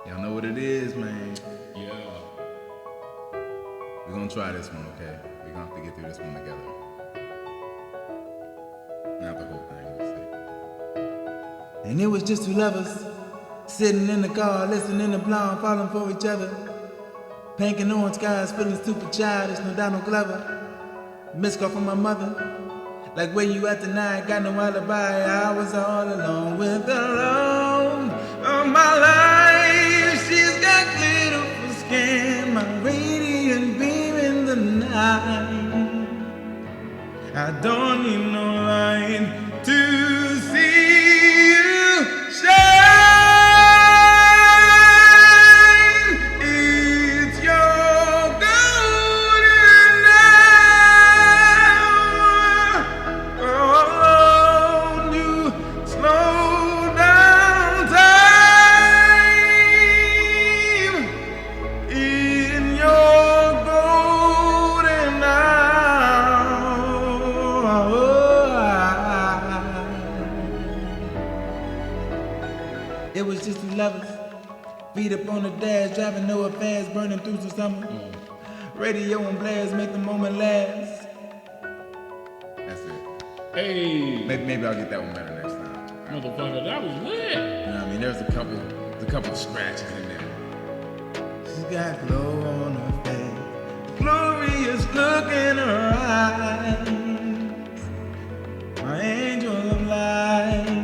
Y'all know what it is, man. Yeah. We're gonna try this one, okay? We're gonna have to get through this one together. Not the whole thing, we'll see. And it was just two lovers sitting in the car, listening to blonde, falling for each other. Pink and orange skies, feeling stupid childish, no doubt no clever. Missed call from my mother. Like where you at tonight, got no alibi. I was all alone with the love of my life. She's got glitter for skin, my radiant beam in the night. I don't need no light to see you shine. It's your golden hour. Oh, you slow down time in your golden hour. It was just two lovers, feet up on the dash, driving no affairs, burning through the summer. Radio and blast make the moment last. That's it. Hey. Maybe I'll get that one better next time. Motherfucker, that was lit. You know what I mean? There's a couple of scratches in there. She's got glow on her face, glorious look in her eyes, my angel of light,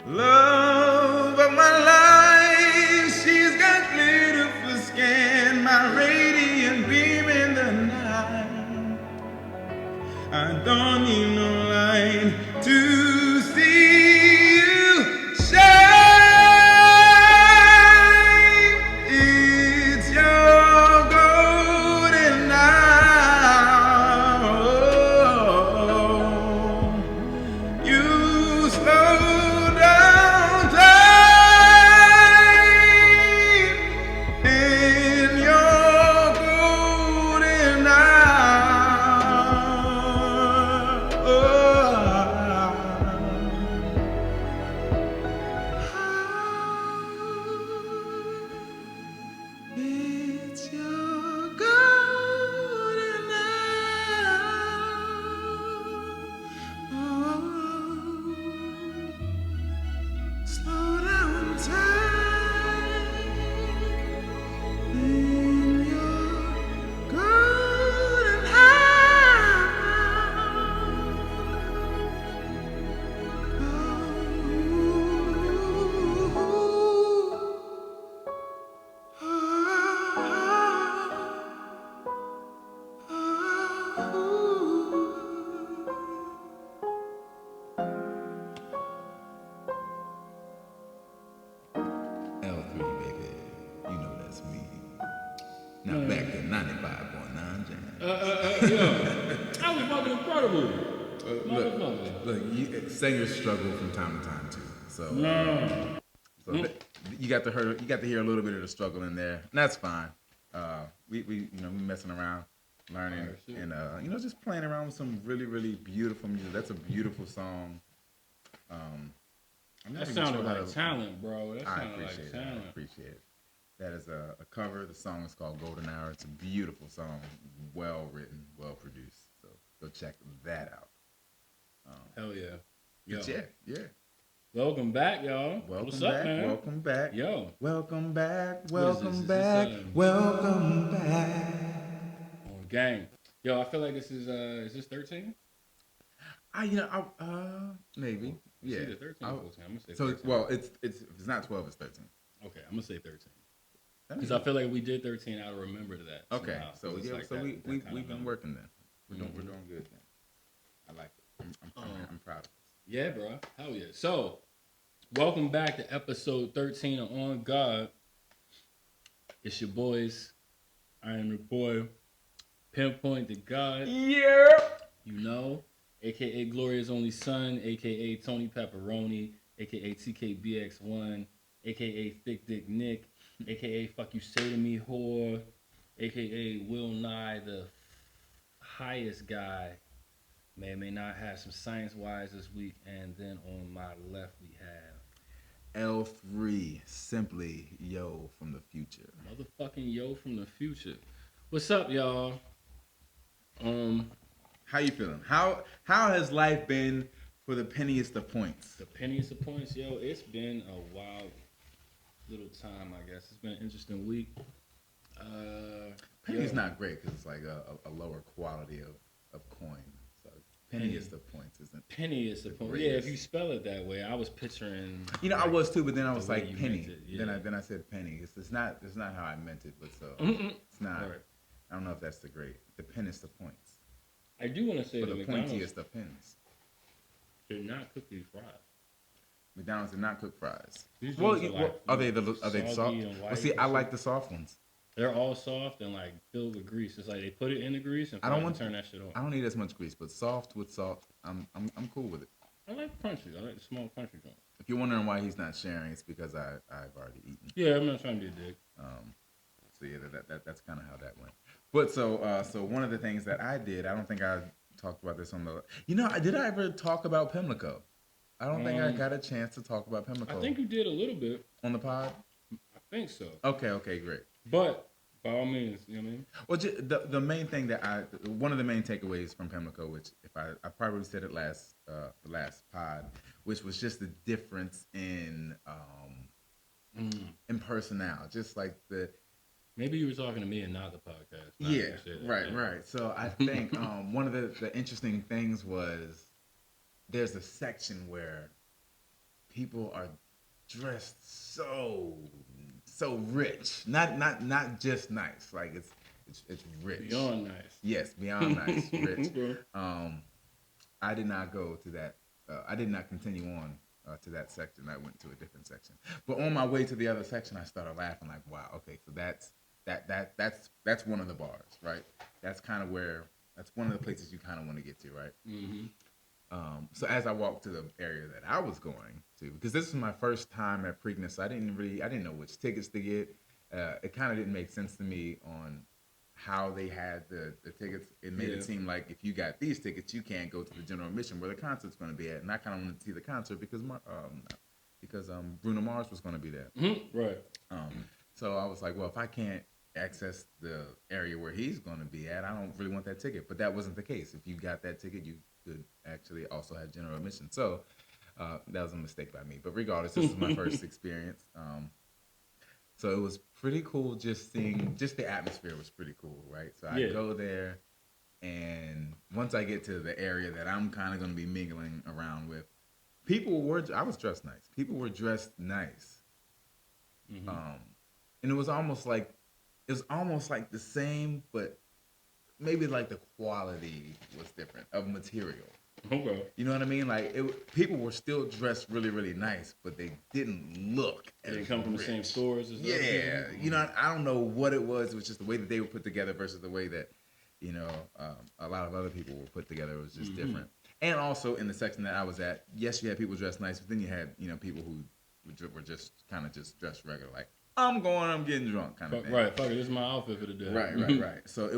love of my life. She's got glitter for skin, my radiant beam in the night. I don't need no light to see you shine. It's your golden hour. You slow down time in your golden hour. It's your golden hour. Slow down time in your golden L3, baby. You know that's me. Now back to 95.9 Jam. Yo. That was fucking incredible. Look, singers struggle from time to time too. So, you got to hear a little bit of the struggle in there, and that's fine. We messing around, learning, and just playing around with some really really beautiful music. That's a beautiful song. That sounded like talent, bro. That I sounded like talent. I appreciate it. That is a cover. The song is called Golden Hour. It's a beautiful song, well written, well produced. So go check that out. Hell yeah. Yo. Yeah. Welcome back, y'all. What's up, man? Welcome back. Yo. Welcome back. What is Welcome this? back. Is this, Welcome back. On gang. Yo, I feel like this is this 13? Maybe. Yeah. It's either 13 or 14. I'm gonna say So 13. well, it's if it's not 12, it's 13. Okay, I'm gonna say 13. Because I feel like we did 13, I'll remember that. Okay. Somehow. So It's yeah, like so that we've been number. working then. We're doing good then. I like it. I'm proud of this. Yeah, bro. Hell yeah. So, welcome back to episode 13 of On God. It's your boys. I am your boy, Pinpoint the God. Yeah. You know, aka Gloria's only son, aka Tony Pepperoni, aka TKBX1, aka Thick Dick Nick, aka Fuck You Say to Me Whore, aka Will Nye, the highest guy. May or may not have some science wise this week. And then on my left we have L3, simply yo from the future. Motherfucking yo from the future. What's up, y'all? Um, How you feeling? How has life been for the penniest of points? the penniest of points, yo. It's been a wild little time, I guess. It's been an interesting week. Penny's Yo, not great because it's like a lower quality of coin. So penniest of points isn't. penniest of points. Yeah, if you spell it that way, I was picturing. You know, I was too, but then I was way like you penny. meant it, yeah. Then I said penny. It's not how I meant it, but so it's not. Right. I don't know if that's the penniest of points, I do want to say or that the McDonald's pointiest of pens. should not cook these fries. McDonald's did not cook fries. These Well, joints are like are they soft? soggy and Well, white see, and I shit. like the soft ones. They're all soft and like filled with grease. It's like they put it in the grease and I don't forgot want to turn that shit I off. don't need as much grease, but soft with salt, I'm cool with it. I like crunchy. I like the small crunchy joint. If you're wondering why he's not sharing, it's because I've already eaten. Yeah, I'm not trying to be a dick. So yeah, that's kind of how that went. But so one of the things that I did, I don't think I talked about this on the. Did I ever talk about Pimlico? I don't think I got a chance to talk about Pimlico I think you did a little bit. on the pod. I think so. Okay, great. But by all means, you know what I mean? Well, the main thing one of the main takeaways from Pimlico, which if I probably said it the last pod, which was just the difference in personnel, just like the. Maybe you were talking to me and not the podcast. Yeah, right. So I think one of the interesting things was there's a section where people are dressed so rich, not just nice, like it's rich, Beyond nice. Yes, beyond nice, rich. Okay. I did not go to that. I did not continue on to that section. I went to a different section. But on my way to the other section, I started laughing like, wow, okay, so that's one of the bars, right? That's one of the places you kind of want to get to, right? Mm-hmm. So as I walked to the area that I was going to, because this was my first time at Preakness, so I didn't know which tickets to get. It kind of didn't make sense to me on how they had the tickets. It made it seem like if you got these tickets, you can't go to the general admission where the concert's going to be at. And I kind of wanted to see the concert because Bruno Mars was going to be there. Mm-hmm. Right. So I was like, well, if I can't access the area where he's going to be at, I don't really want that ticket. But that wasn't the case. If you got that ticket, you could actually also have general admission. So that was a mistake by me. But regardless, this is my first experience. So it was pretty cool just seeing, just the atmosphere was pretty cool, right? So I go there, and once I get to the area that I'm kind of going to be mingling around with, I was dressed nice. People were dressed nice. Mm-hmm. And it was almost like the same, but maybe like the quality was different of material. Okay. You know what I mean? Like people were still dressed really, really nice, but they didn't look. They come from the same stores as yeah. You know, I don't know what it was. It was just the way that they were put together versus the way that, a lot of other people were put together. It was just different. And also in the section that I was at, yes, you had people dressed nice, but then you had, people who were just kind of just dressed regular, like I'm getting drunk kind of thing. Right. Fuck it. This is my outfit for the day. Right. So it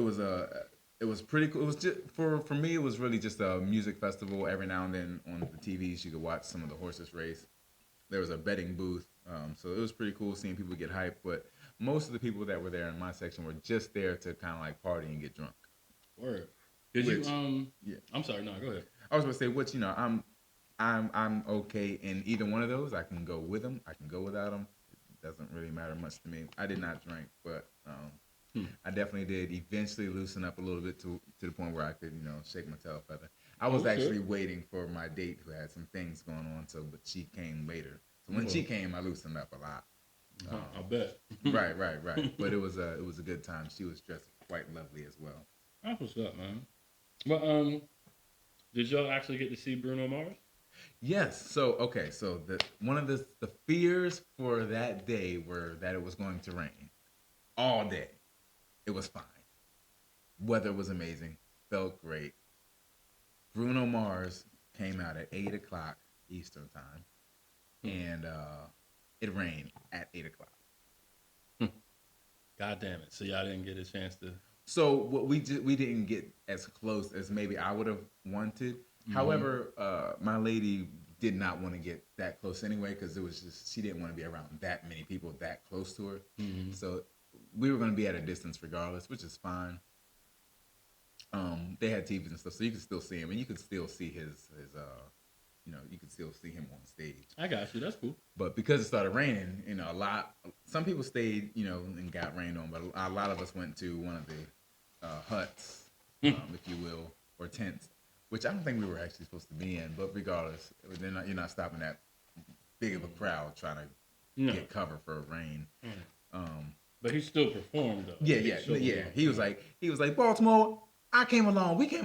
was pretty cool. It was just for me. It was really just a music festival. Every now and then on the TVs, you could watch some of the horses race. There was a betting booth, so it was pretty cool seeing people get hyped. But most of the people that were there in my section were just there to kind of like party and get drunk. Word. Did you? Yeah. I'm sorry. No, go ahead. I was gonna say, I'm okay in either one of those. I can go with them. I can go without them. It doesn't really matter much to me. I did not drink, but. I definitely did eventually loosen up a little bit to the point where I could, shake my tail feather. I was actually waiting for my date who had some things going on, but she came later. So when she came, I loosened up a lot. I bet. Right. But it was a good time. She was dressed quite lovely as well. That's what's up, man. But did y'all actually get to see Bruno Mars? Yes. So one of the fears for that day were that it was going to rain all day. It was fine. Weather was amazing. Felt great. Bruno Mars came out at 8 o'clock Eastern time, and it rained at 8 o'clock. God damn it! So y'all didn't get a chance to. So what we didn't get as close as maybe I would have wanted. Mm-hmm. However, my lady did not want to get that close anyway because it was just she didn't want to be around that many people that close to her. So we were going to be at a distance regardless, which is fine. They had TVs and stuff, so you could still see him, and you could still see his you could still see him on stage. I got you. That's cool. But because it started raining, some people stayed, and got rained on, but a lot of us went to one of the huts, if you will, or tents, which I don't think we were actually supposed to be in. But regardless, you're not stopping that big of a crowd trying to get cover for rain. But he still performed though. Yeah. He was like, Baltimore, we came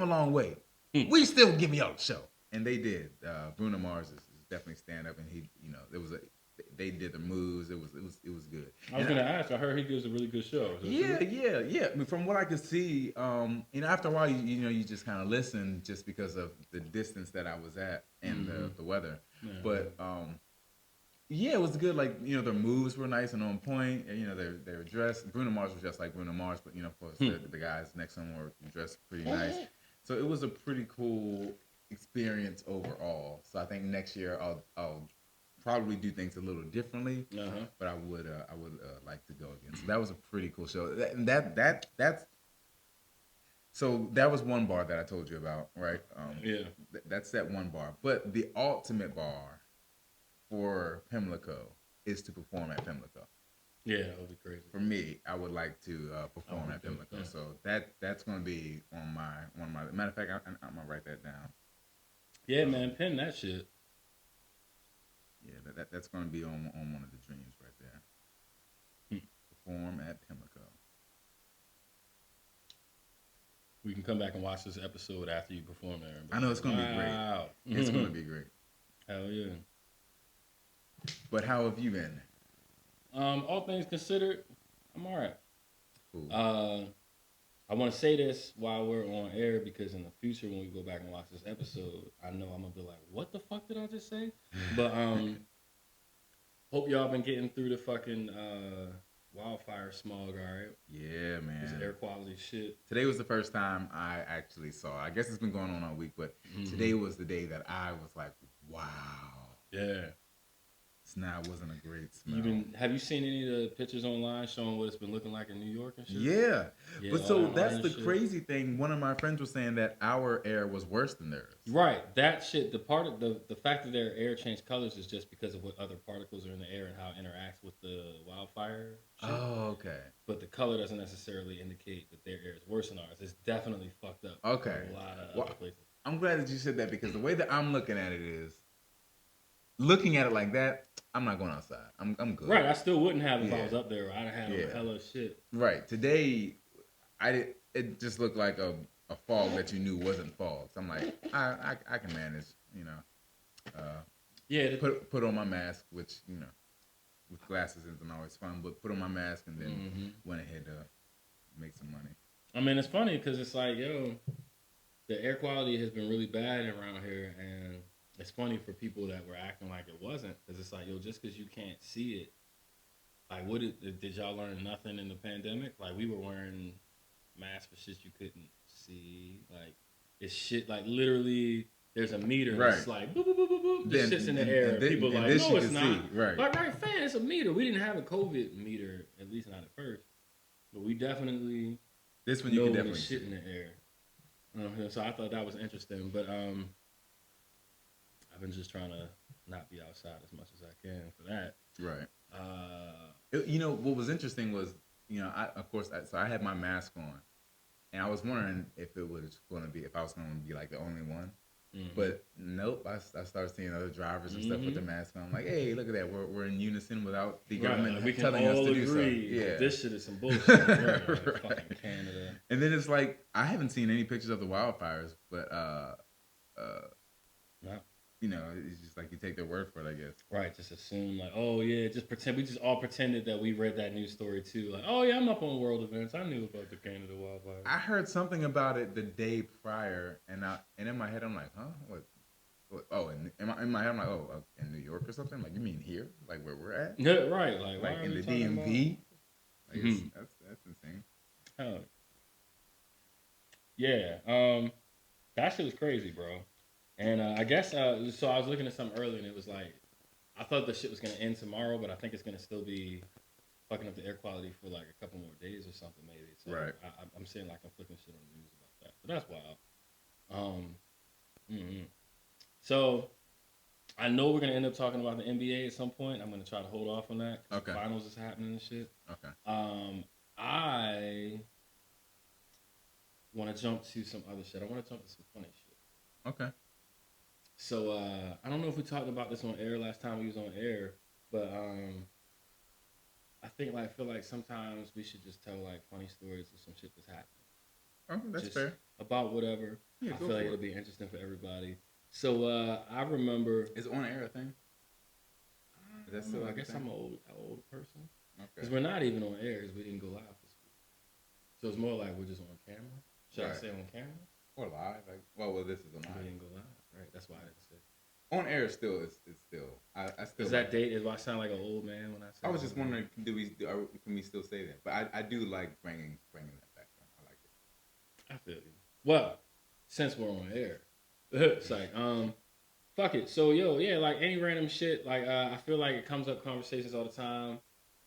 a long way. We still give y'all a show. And they did. Bruno Mars is definitely stand up, and they did the moves. It was good. I was gonna ask. I heard he gives a really good show. Yeah. I mean, from what I could see, after a while, you just kind of listen just because of the distance that I was at and the weather. Yeah. But it was good. Like their moves were nice and on point. And, they were dressed. Bruno Mars was just like Bruno Mars, but of course the guys next to him were dressed pretty nice. So it was a pretty cool experience overall. So I think next year I'll probably do things a little differently, but I would like to go again. So that was a pretty cool show. So that was one bar that I told you about, right? That's that one bar. But the ultimate bar for Pimlico is to perform at Pimlico. Yeah, that would be crazy. For me, I would like to perform at Pimlico. Yeah. So that's going to be on my matter of fact. I'm gonna write that down. Yeah, man, pin that shit. Yeah, that's going to be on one of the dreams right there. Perform at Pimlico. We can come back and watch this episode after you perform there. I know it's going to be great. It's going to be great. Hell yeah. But how have you been? All things considered, I'm all right. Cool. I want to say this while we're on air because in the future when we go back and watch this episode, I know I'm going to be like, what the fuck did I just say? But hope y'all been getting through the fucking wildfire smog, all right? Yeah, man. This air quality shit. Today was the first time I actually saw it. I guess it's been going on all week, but today was the day that I was like, wow. Yeah. It wasn't a great smell. Have you seen any of the pictures online showing what it's been looking like in New York and shit? Yeah. But so that's the crazy thing. One of my friends was saying that our air was worse than theirs. Right. That shit, the fact that their air changed colors is just because of what other particles are in the air and how it interacts with the wildfire shit. Oh, okay. But the color doesn't necessarily indicate that their air is worse than ours. It's definitely fucked up. Okay. In a lot of other places. I'm glad that you said that because the way that I'm looking at it is, looking at it like that, I'm not going outside. I'm good. Right, I still wouldn't have if I was up there. I'd have had hella shit. Right. Today, it just looked like a fog that you knew wasn't fog. So I'm like, I can manage, Put on my mask, which, with glasses isn't always fun, but put on my mask and then went ahead to make some money. I mean, it's funny because it's like, the air quality has been really bad around here, and it's funny for people that were acting like it wasn't, because it's like, just because you can't see it, like, did y'all learn nothing in the pandemic? Like, we were wearing masks for shit you couldn't see. Like, it's shit, like, literally, there's a meter, right. It's like, boop, boop, boop, boop, boop, the shit's in the air. People are like, no, it's not. See. Right. Like, right, fan, it's a meter. We didn't have a COVID meter, at least not at first. But we definitely this one you can definitely shit in the air. So I thought that was interesting. But, I've been just trying to not be outside as much as I can for that. Right. What was interesting was, I had my mask on, and I was wondering if I was going to be like the only one. Mm-hmm. But nope, I started seeing other drivers and stuff with their mask on. I'm like, hey, look at that, we're in unison without the government telling us to do so. Yeah, this shit is some bullshit. Right. Fucking Canada. And then it's like I haven't seen any pictures of the wildfires, but no. It's just like you take their word for it, I guess. Right, just assume like, oh yeah, just pretend. We just all pretended that we read that news story too. Like, oh yeah, I'm up on world events. I knew about the Canada wildfire. I heard something about it the day prior, and in my head I'm like, huh? What? Oh, and in my head I'm like, oh, in New York or something? Like, you mean here? Like where we're at? Yeah, right. Like in the DMV? Like, that's insane. Yeah. That shit was crazy, bro. And I guess so. I was looking at something earlier, and it was like I thought the shit was gonna end tomorrow, but I think it's gonna still be fucking up the air quality for like a couple more days or something, maybe. So Right. I'm seeing like conflicting shit on the news about that, but that's wild. Mm-hmm. So I know we're gonna end up talking about the NBA at some point. I'm gonna try to hold off on that. Okay. The finals is happening and shit. Okay. I want to jump to some other shit. I want to jump to some funny shit. Okay. So I don't know if we talked about this on air last time we was on air, but I think like I feel like sometimes we should just tell like funny stories of some shit that's happening. Oh, that's just fair. About whatever. Yeah, I feel like it'll be interesting for everybody. So I remember. Is on air a thing? Is that still? I guess I'm an old person. Okay. Because we're not even on air, because we didn't go live this week. So it's more like we're just on camera. Should I say on camera? Or live? Like, well, this is on live. We didn't go live, right? That's why I didn't say. On air is still. I still. Is that date? Do I sound like an old man when I say? I was just wondering, can we still say that? But I do like bringing that back. I like it. I feel you. Well, since we're on air, it's like fuck it. So yeah, like any random shit. Like I feel like it comes up conversations all the time.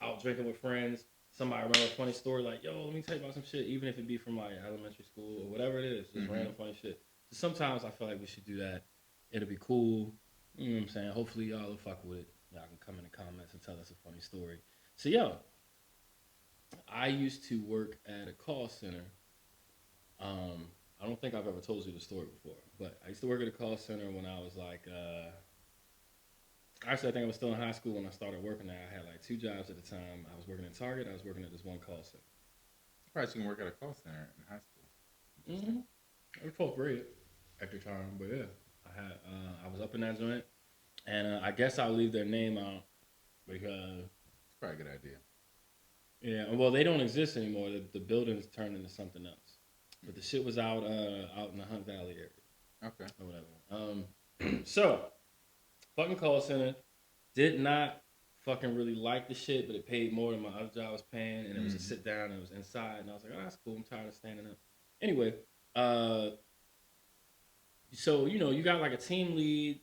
Out drinking with friends. Somebody remember a funny story like, yo, let me tell you about some shit, even if it be from like elementary school or whatever it is, just random funny shit. So sometimes I feel like we should do that. It'll be cool. You know what I'm saying? Hopefully y'all will fuck with it. Y'all can come in the comments and tell us a funny story. So I used to work at a call center. I don't think I've ever told you the story before, but I used to work at a call center when I was like, actually I think I was still in high school when I started working there. I had like 2 jobs at the time. I was working in Target. I was working at this one call center. You probably shouldn't work at a call center in high school. I was 12th grade at the time, but yeah, I was up in that joint, and I guess I'll leave their name out because it's probably a good idea. Yeah, well, they don't exist anymore. The building's turned into something else, but the shit was out in the Hunt Valley area. Okay. Or whatever. So, fucking call center, did not fucking really like the shit, but it paid more than my other job was paying, and it was a sit down, and it was inside, and I was like, oh, that's cool. I'm tired of standing up. Anyway, so you got like a team lead.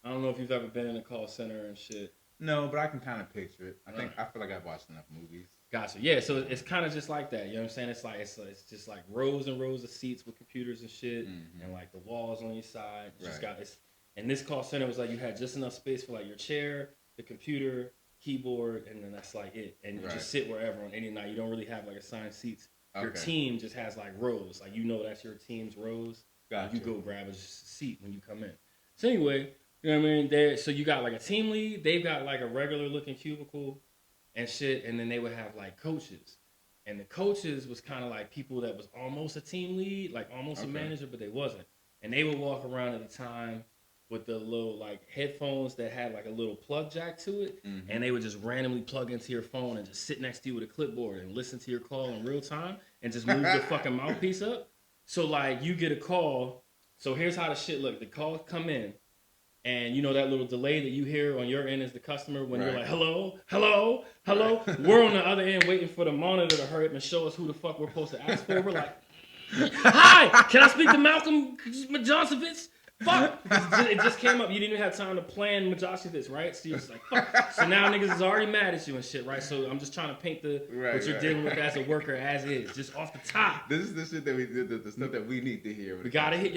I don't know if you've ever been in a call center and shit. No, but I can kind of picture it. I feel like I've watched enough movies. Gotcha. Yeah, so it's kind of just like that. You know what I'm saying? It's just like rows and rows of seats with computers and shit, and like the walls on your side. Just got this. And this call center was like you had just enough space for like your chair, the computer, keyboard, and then that's like it. And you just sit wherever on any night. You don't really have like assigned seats. Your team just has like rows. Like that's your team's rows. Gotcha. You go grab a seat when you come in. So anyway, you know what I mean? So you got like a team lead. They've got like a regular looking cubicle and shit. And then they would have like coaches. And the coaches was kind of like people that was almost a team lead, like almost a manager, but they wasn't. And they would walk around at the time with the little like headphones that had like a little plug jack to it, and they would just randomly plug into your phone and just sit next to you with a clipboard and listen to your call in real time and just move the fucking mouthpiece up. So like you get a call. So here's how the shit look. The calls come in, and that little delay that you hear on your end as the customer when you're like, hello, hello, hello. We're on the other end waiting for the monitor to hurry up and show us who the fuck we're supposed to ask for. We're like, hi, can I speak to Malcolm Johnson-Fitz? Fuck! It just came up. You didn't even have time to plan Majosevich, right? So you're just like, fuck. So now niggas is already mad at you and shit, right? So I'm just trying to paint what you're dealing with as a worker as is, just off the top. This is the shit that we did, the stuff that we need to hear. We gotta hit,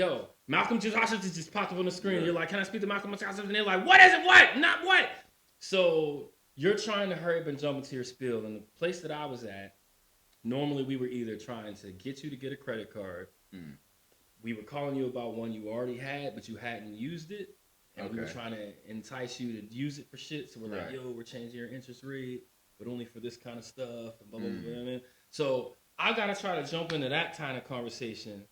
Malcolm Majosevich just popped up on the screen. You're like, can I speak to Malcolm Majosevich? And they're like, what is it? What? Not what? So you're trying to hurry up and jump into your spiel. And the place that I was at, normally we were either trying to get you to get a credit card. We were calling you about one you already had, but you hadn't used it. And we were trying to entice you to use it for shit. So we're like, we're changing your interest rate, but only for this kind of stuff. And blah, blah, blah, blah. So I got to try to jump into that kind of conversation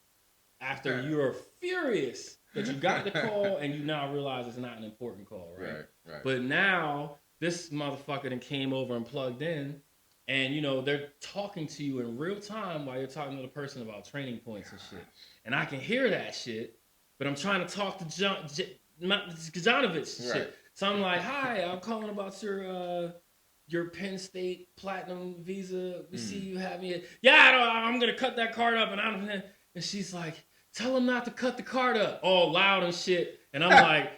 after you're furious that you got the call and you now realize it's not an important call, right? Right. But now this motherfucker then came over and plugged in. And, they're talking to you in real time while you're talking to the person about training points and shit. And I can hear that shit, but I'm trying to talk to Jonovich and shit. So I'm like, hi, I'm calling about your Penn State Platinum Visa. We see you having it. Yeah, I'm going to cut that card up. And she's like, tell him not to cut the card up. All loud and shit. And I'm like,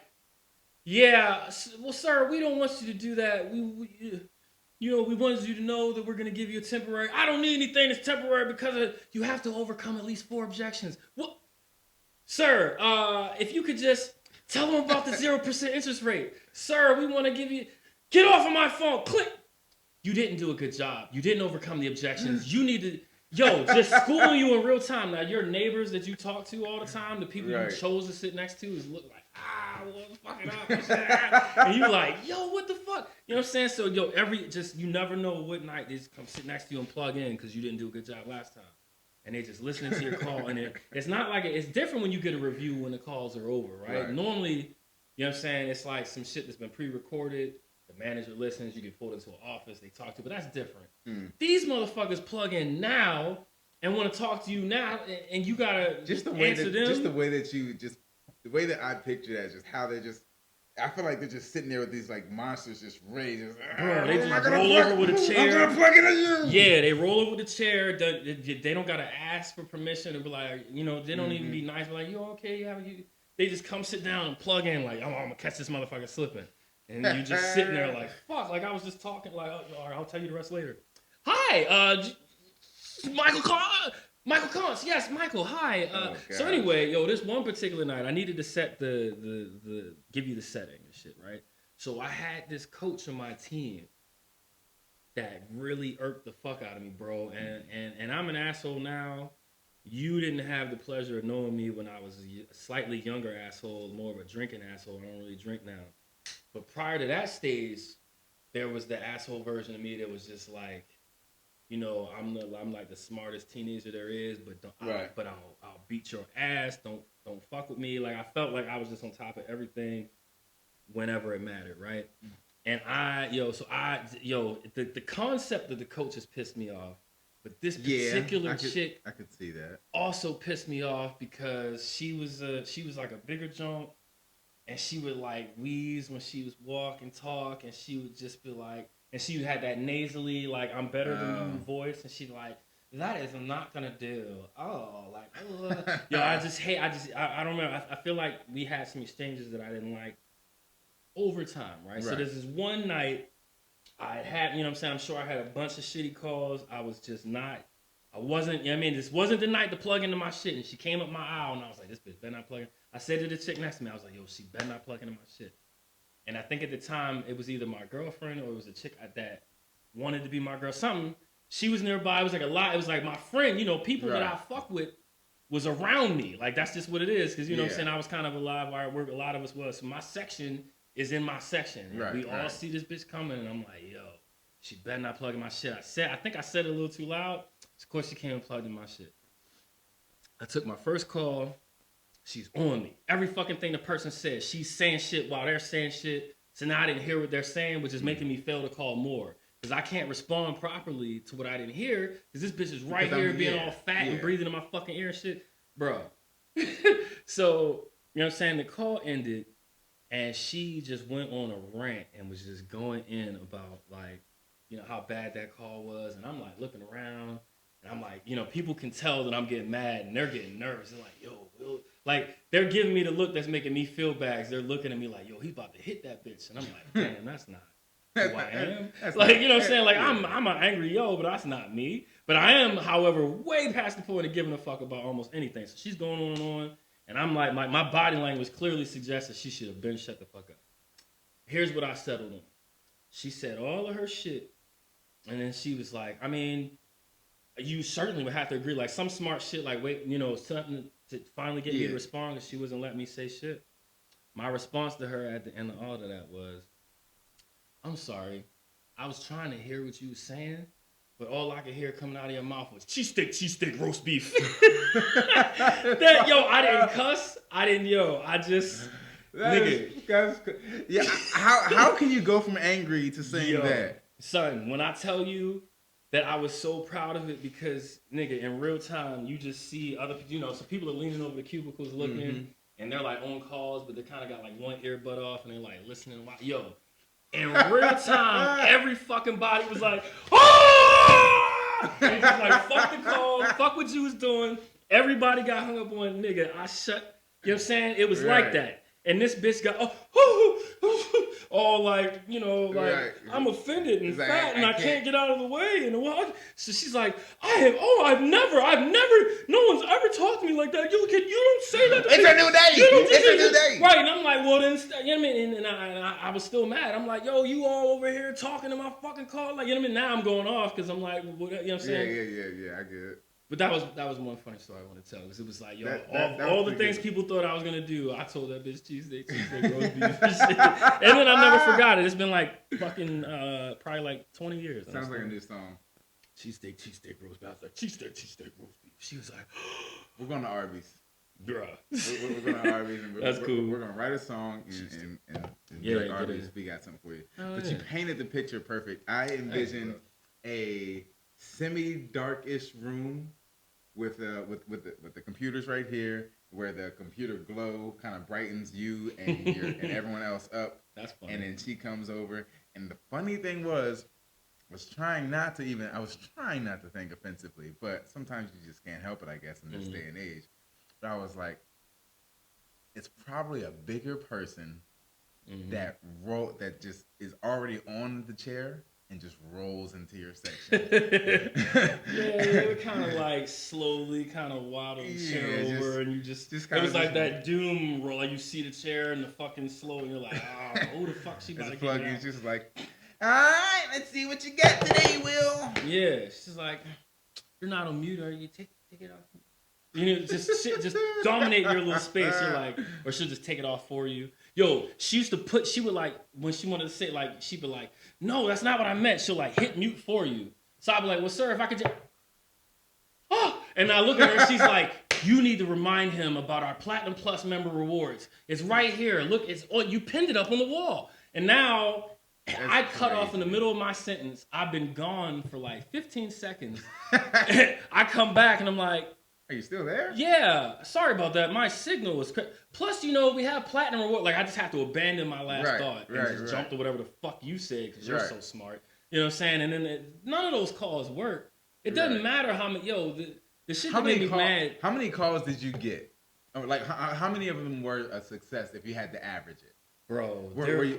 yeah, well, sir, we don't want you to do that. We wanted you to know that we're going to give you a temporary. I don't need anything that's temporary because you have to overcome at least 4 objections. What? Sir, if you could just tell them about the 0% interest rate. Sir, we want to give you. Get off of my phone. Click. You didn't do a good job. You didn't overcome the objections. You need to. Yo, just schooling you in real time. Now, your neighbors that you talk to all the time, the people you chose to sit next to, is look like, well, fuck it up. And you like, yo, what the fuck? You know what I'm saying? So, yo, you never know what night they just come sit next to you and plug in because you didn't do a good job last time. And they just listening to your call. And it's not like it's different when you get a review when the calls are over, right? Normally, you know what I'm saying? It's like some shit that's been pre-recorded. The manager listens, you get pulled into an office, they talk to you, but that's different. These motherfuckers plug in now and want to talk to you now, and you gotta answer them. Just the way that I picture that, just how they just, I feel like they're just sitting there with these like monsters just ready. Bro, they just roll over with a chair. I'm gonna plug it in you. Yeah, they roll over with the chair. They don't gotta ask for permission to be like, they don't even be nice. Be like, you okay? They just come sit down and plug in like, I'm gonna catch this motherfucker slipping. And you just sitting there like, fuck, like I was just talking, like, I'll tell you the rest later. Hi, Michael Collins. Yes, Michael, hi. So anyway, this one particular night, I needed to set give you the setting and shit, right? So I had this coach on my team that really irked the fuck out of me, bro. And I'm an asshole now. You didn't have the pleasure of knowing me when I was a slightly younger asshole, more of a drinking asshole. I don't really drink now. But prior to that stage, there was the asshole version of me that was just like, I'm like the smartest teenager there is, but I'll beat your ass. Don't fuck with me. Like I felt like I was just on top of everything whenever it mattered, right? And the concept of the coaches pissed me off, but this particular chick, I could see that, also pissed me off because she was like a bigger junk. And she would like wheeze when she was talk, and she would just be like, and she had that nasally, like, I'm better than you voice, and she'd like, that is not gonna do. Oh, like, I don't know. I feel like we had some exchanges that I didn't like over time, right? So there's this one night I had, you know what I'm saying? I'm sure I had a bunch of shitty calls. This wasn't the night to plug into my shit. And she came up my aisle and I was like, this bitch better not plug in. I said to the chick next to me, I was like, yo, she better not plug into my shit. And I think at the time, it was either my girlfriend or it was a chick that wanted to be my girl. Something. She was nearby. It was like a lot. It was like my friend, people that I fuck with was around me. Like, that's just what it is. Because, you know what I'm saying? I was kind of alive where I work. A lot of us was. So my section is in my section. We all see this bitch coming and I'm like, yo, she better not plug in my shit. I think I said it a little too loud. Of course, she came and plugged in my shit. I took my first call. She's on me. Every fucking thing the person says, she's saying shit while they're saying shit. So now I didn't hear what they're saying, which is making me fail to call more. Because I can't respond properly to what I didn't hear. Because this bitch is right here being all fat and breathing in my fucking ear and shit. Bro. So, you know what I'm saying? The call ended. And she just went on a rant and was just going in about, like, how bad that call was. And I'm, like, looking around. And I'm like, people can tell that I'm getting mad and they're getting nervous. They're like, yo, Will. Like, they're giving me the look that's making me feel bad. They're looking at me like, yo, he's about to hit that bitch. And I'm like, damn, that's not who I am. Like, you know what I'm saying? Like, I'm an angry yo, but that's not me. But I am, however, way past the point of giving a fuck about almost anything. So she's going on and on. And I'm like, my body language clearly suggests that she should have been shut the fuck up. Here's what I settled on. She said all of her shit. And then she was like, you certainly would have to agree. Like, some smart shit, like, wait, something to finally get me to respond because she wasn't letting me say shit. My response to her at the end of all of that was, I'm sorry. I was trying to hear what you were saying, but all I could hear coming out of your mouth was cheesesteak, roast beef. I didn't cuss. I just, nigga. Yeah, how can you go from angry to saying that? Son, when I tell you that I was so proud of it because, nigga, in real time, you just see other people, so people are leaning over the cubicles looking, and they're like on calls, but they kind of got like one earbud off, and they're like listening. Yo, in real time, every fucking body was like, oh! And just like, fuck the call, fuck what you was doing. Everybody got hung up on, nigga, I shut, you know what I'm saying? It was like that. And this bitch got all like, you know, like Right. I'm offended and It's like, fat and I I can't can't get out of the way. And what? So she's like, I've never, no one's ever talked to me like that. You don't say that to It's me. a new day. You don't It's a new day. Right. And I'm like, well, then, you know what I mean? And I was still mad. I'm like, yo, you all over here talking to my fucking car. Like, you know what I mean? Now I'm going off because I'm like, what, you know what I'm saying? Yeah. I get it. But that was one funny story I want to tell because it was like, yo, That all was the pretty things good. people thought I was gonna do, I told that bitch cheesesteak, roast beef, and shit. And then I never forgot it. It's been like fucking probably like 20 years. Sounds like a new song. Cheesesteak, roast beef. I was like, cheesesteak, roast beef. She was like, We're going to Arby's. bruh. We're going to Arby's. And That's cool. We're going to write a song and Yeah, be like, get Arby's, it. we got something for you. Oh, But yeah. you painted the picture perfect. I envisioned a semi-darkish room with the computers right here, where the computer glow kind of brightens you and and everyone else up. That's funny. And then she comes over, and the funny thing was I was trying not to think offensively, but sometimes you just can't help it, I guess, in this day and age. But I was like, it's probably a bigger person that just is already on the chair and just rolls into your section. They would kind of like slowly kind of waddle the chair over, and you just it was like that doom roll. Like you see the chair and the fucking slow, and you're like, oh, who the fuck she about to get It's out? just like, all right, let's see what you got today, Will. Yeah, she's like, you're not on mute, are you? Take it off. You know, just dominate your little space. You're like, or she'll just take it off for you. Yo, she would like, when she wanted to say, like, she'd be like, no, that's not what I meant. She'll like hit mute for you. So I'd be like, well, sir, if I could just, and I look at her, she's like, you need to remind him about our Platinum Plus member rewards. It's right here. Look, you pinned it up on the wall. And now I cut off in the middle of my sentence. I've been gone for like 15 seconds. I come back and I'm like, are you still there? yeah, sorry about that. My signal was plus, you know, we have platinum reward. Like, I just have to abandon my last thought and just jump to whatever the fuck you said because you're so smart. You know what I'm saying? And then none of those calls work. It doesn't matter how many. Yo, the shit that made me mad. How many calls did you get? Like, how many of them were a success if you had to average it? Bro,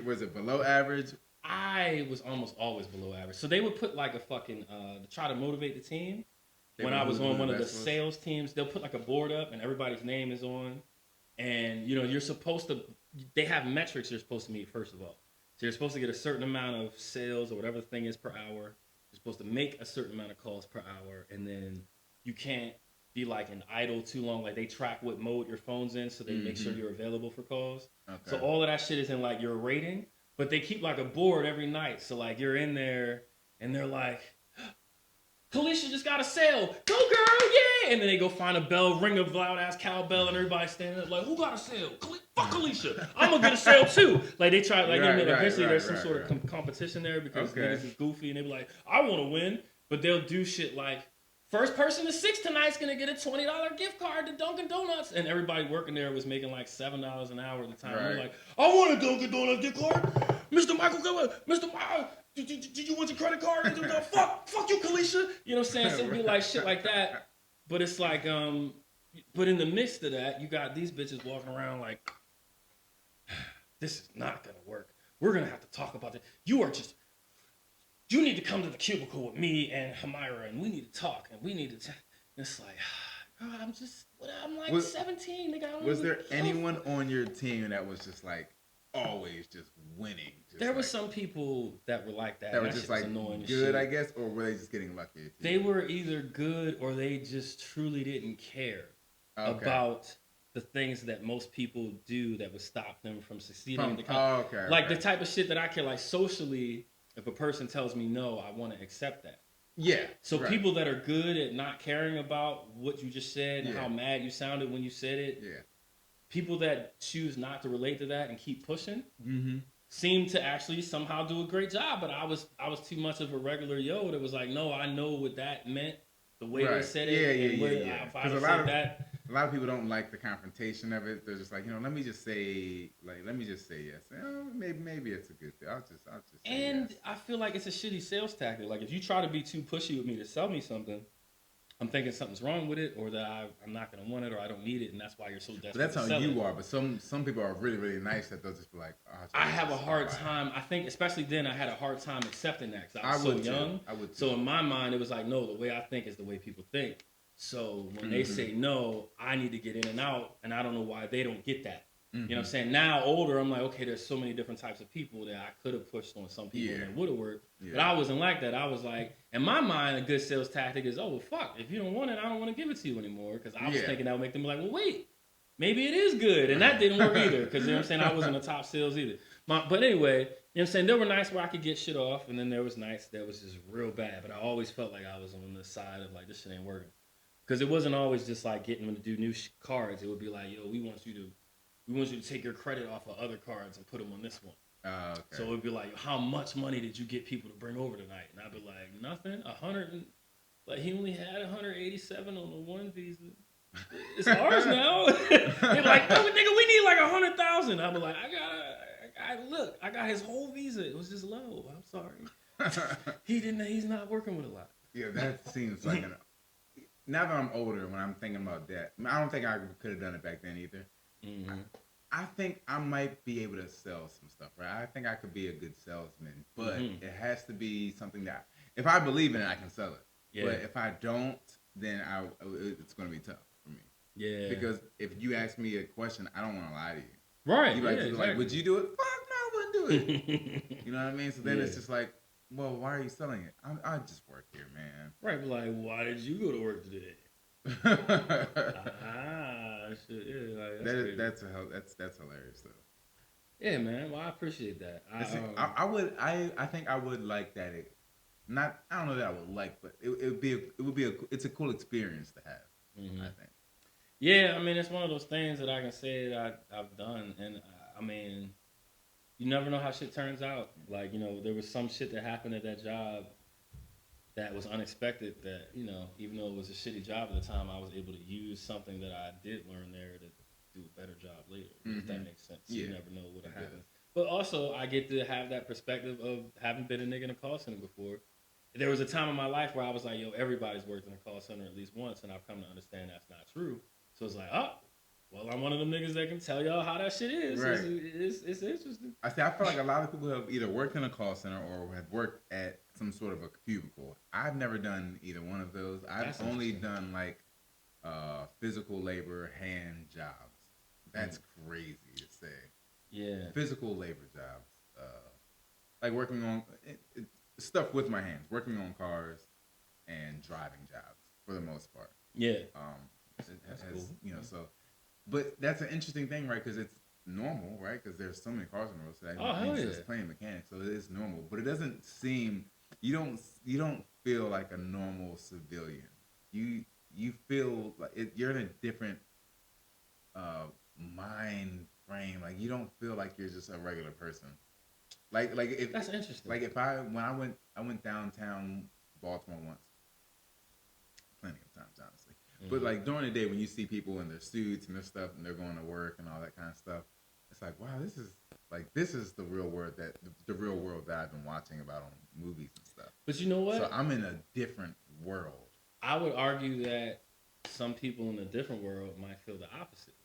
was it below average? I was almost always below average. So they would put like a fucking to try to motivate the team. When I was on one of the sales teams, they'll put like a board up and everybody's name is on. And, you know, you're supposed to, they have metrics you're supposed to meet, first of all. So you're supposed to get a certain amount of sales or whatever the thing is per hour. You're supposed to make a certain amount of calls per hour. And then you can't be like in idle too long. Like they track what mode your phone's in so they make sure you're available for calls. Okay. So all of that shit is in like your rating. But they keep like a board every night. So like you're in there and they're like, Kalisha just got a sale. Go, girl, yeah! And then they go find a bell, ring a loud-ass cowbell, and everybody's standing up like, who got a sale? Fuck Kalisha. I'm going to get a sale, too. Like, they try, like, eventually there's some sort of competition there because niggas is goofy, and they be like, I want to win. But they'll do shit like, first person to 6 tonight's going to get a $20 gift card to Dunkin' Donuts. And everybody working there was making like $7 an hour at the time. They're like, I want a Dunkin' Donuts gift card. Mr. Michael, come on. Mr. Michael. Did you want your credit card? Fuck you, Kalisha. You know what I'm saying? So it'd be like shit like that. But it's like, but in the midst of that, you got these bitches walking around like, this is not gonna work. We're gonna have to talk about this. You need to come to the cubicle with me and Hamira, and we need to talk, and we need to. And it's like, girl, I'm like 17. Nigga, was there anyone on your team that was just like always just winning? There were some people that were like that. That were just like good, I guess, or were they just getting lucky? They were either good or they just truly didn't care about the things that most people do that would stop them from succeeding. The type of shit that I care. Like socially, if a person tells me no, I want to accept that. Yeah. So people that are good at not caring about what you just said and how mad you sounded when you said it. Yeah. People that choose not to relate to that and keep pushing seem to actually somehow do a great job. But I was too much of a regular yo that was like, no, I know what that meant, the way they said it. Because a lot of people don't like the confrontation of it. They're just like, let me just say yes. Maybe it's a good thing. I'll just say and yes. I feel like it's a shitty sales tactic. Like if you try to be too pushy with me to sell me something, I'm thinking something's wrong with it, or that I'm not gonna want it, or I don't need it, and that's why you're so desperate. But that's to how sell you it. are. But some people are really really nice that they'll just be like, oh, I have a hard time. I think, especially then, I had a hard time accepting that because I was so young. I would too. So in my mind, it was like, no, the way I think is the way people think. So when they say no, I need to get in and out, and I don't know why they don't get that. You know what I'm saying? Now, older, I'm like, okay, there's so many different types of people that I could have pushed on some people and it would have worked. Yeah. But I wasn't like that. I was like, in my mind, a good sales tactic is, oh, well, fuck. If you don't want it, I don't want to give it to you anymore. Because I was thinking that would make them be like, well, wait, maybe it is good. And that didn't work either. Because, you know what I'm saying? I wasn't a top sales either. But anyway, you know what I'm saying? There were nights where I could get shit off. And then there was nights that was just real bad. But I always felt like I was on the side of like, this shit ain't working. Because it wasn't always just like getting them to do new cards. It would be like, yo, we want you to take your credit off of other cards and put them on this one. Okay. So it would be like, how much money did you get people to bring over tonight? And I'd be like, nothing. 100. And, like, he only had 187 on the one Visa. It's ours now. They're like, no, nigga, we need like 100,000. I'd be like, I got his whole Visa. It was just low. I'm sorry. He's not working with a lot. Yeah, that seems like now that I'm older, when I'm thinking about that, I don't think I could have done it back then either. Mm-hmm. I think I might be able to sell some stuff, right? I think I could be a good salesman, but it has to be something that, if I believe in it, I can sell it. Yeah. But if I don't, then it's going to be tough for me. Yeah. Because if you ask me a question, I don't want to lie to you. Right. You like, would you do it? Fuck no, I wouldn't do it. You know what I mean? So then it's just like, well, why are you selling it? I just work here, man. Right. But like, why did you go to work today? Shit, yeah, like, that's hilarious though. Yeah, man. Well, I appreciate that. I think I would like that. I don't know that I would like, but it's a cool experience to have. I think. Yeah, I mean, it's one of those things that I can say that I've done, and I mean, you never know how shit turns out. Like, you know, there was some shit that happened at that job that was unexpected, that, you know, even though it was a shitty job at the time, I was able to use something that I did learn there to do a better job later, if that makes sense. Yeah. You never know what'll happen. But also, I get to have that perspective of having been a nigga in a call center before. There was a time in my life where I was like, yo, everybody's worked in a call center at least once, and I've come to understand that's not true. So it's like, oh, well, I'm one of them niggas that can tell y'all how that shit is. Right. It's interesting. I feel like a lot of people have either worked in a call center or have worked at some sort of a cubicle. I've never done either one of those. I've only done like physical labor hand jobs. That's crazy to say. Yeah. Physical labor jobs. Like working on stuff with my hands, working on cars and driving jobs for the most part. Yeah. That's cool. You know, so. But that's an interesting thing, right? Because it's normal, right? Because there's so many cars on the road, so that means just playing mechanics, so it is normal. But it doesn't seem you don't feel like a normal civilian. You feel like you're in a different mind frame. Like you don't feel like you're just a regular person. Like if that's interesting. Like I went downtown Baltimore once, plenty of times, honestly. But like during the day when you see people in their suits and their stuff and they're going to work and all that kind of stuff, it's like, wow, this is the real world that I've been watching about on movies and stuff. But you know what? So I'm in a different world. I would argue that some people in a different world might feel the opposite.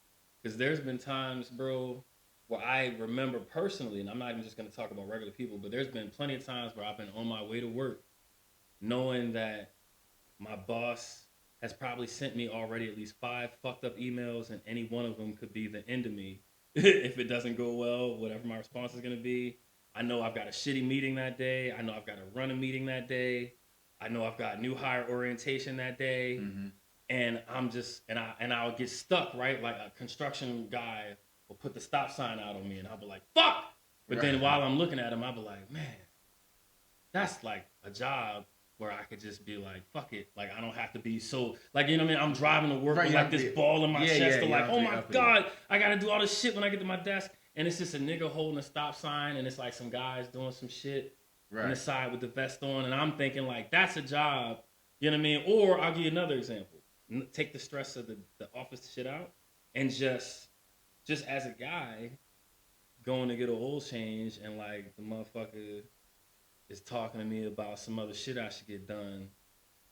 Because there's been times, bro, where I remember personally, and I'm not even just going to talk about regular people, but there's been plenty of times where I've been on my way to work knowing that my boss has probably sent me already at least 5 fucked up emails, and any one of them could be the end of me. If it doesn't go well, whatever my response is going to be. I know I've got a shitty meeting that day. I know I've got to run a meeting that day. I know I've got new hire orientation that day. Mm-hmm. And I'm just, and I'll get stuck, right? Like a construction guy will put the stop sign out on me, and I'll be like, fuck! But then while I'm looking at him, I'll be like, man, that's like a job where I could just be like, fuck it. Like, I don't have to be so, like, you know what I mean? I'm driving to work with like this ball in my chest. Like, oh my God, I got to do all this shit when I get to my desk. And it's just a nigga holding a stop sign, and it's like some guys doing some shit on the side with the vest on. And I'm thinking like, that's a job. You know what I mean? Or I'll give you another example. Take the stress of the office shit out, and just as a guy going to get an oil change, and like the motherfucker is talking to me about some other shit I should get done,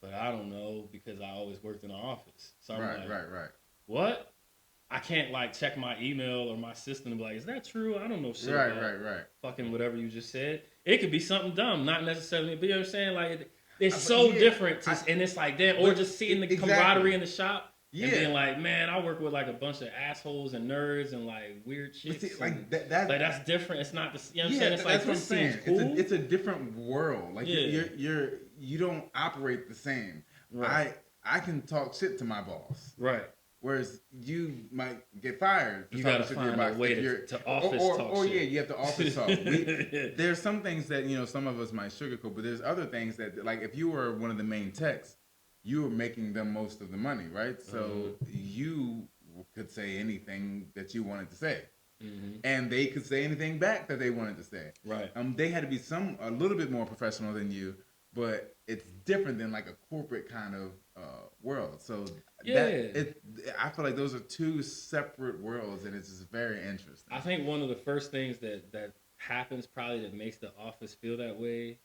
but I don't know because I always worked in the office. So I'm like, right. what? I can't like check my email or my system and be like, is that true? I don't know shit Right, about right. fucking whatever you just said. It could be something dumb, not necessarily. But you know what I'm saying? Like it's But so yeah, different, and it's like damn, or but just seeing the exactly. camaraderie in the shop and Yeah. being like, man, I work with like a bunch of assholes and nerds and like weird But chicks. see, like and, that, like that's different. It's not the you know what I'm yeah, saying. It's like that's what I'm this seems saying. cool. It's a different world. Like Yeah. you don't operate the same. Right. I can talk shit to my boss. Right. Whereas you might get fired. You gotta find a way to office talk or shit. yeah, you have to office talk. There's some things that some of us might sugarcoat, but there's other things that like if you were one of the main techs, you were making them most of the money, right? So you could say anything that you wanted to say. And they could say anything back that they wanted to say. Right. They had to be a little bit more professional than you, but it's different than like a corporate kind of world. So I feel like those are two separate worlds, and it's just very interesting. I think one of the first things that happens probably that makes the office feel that way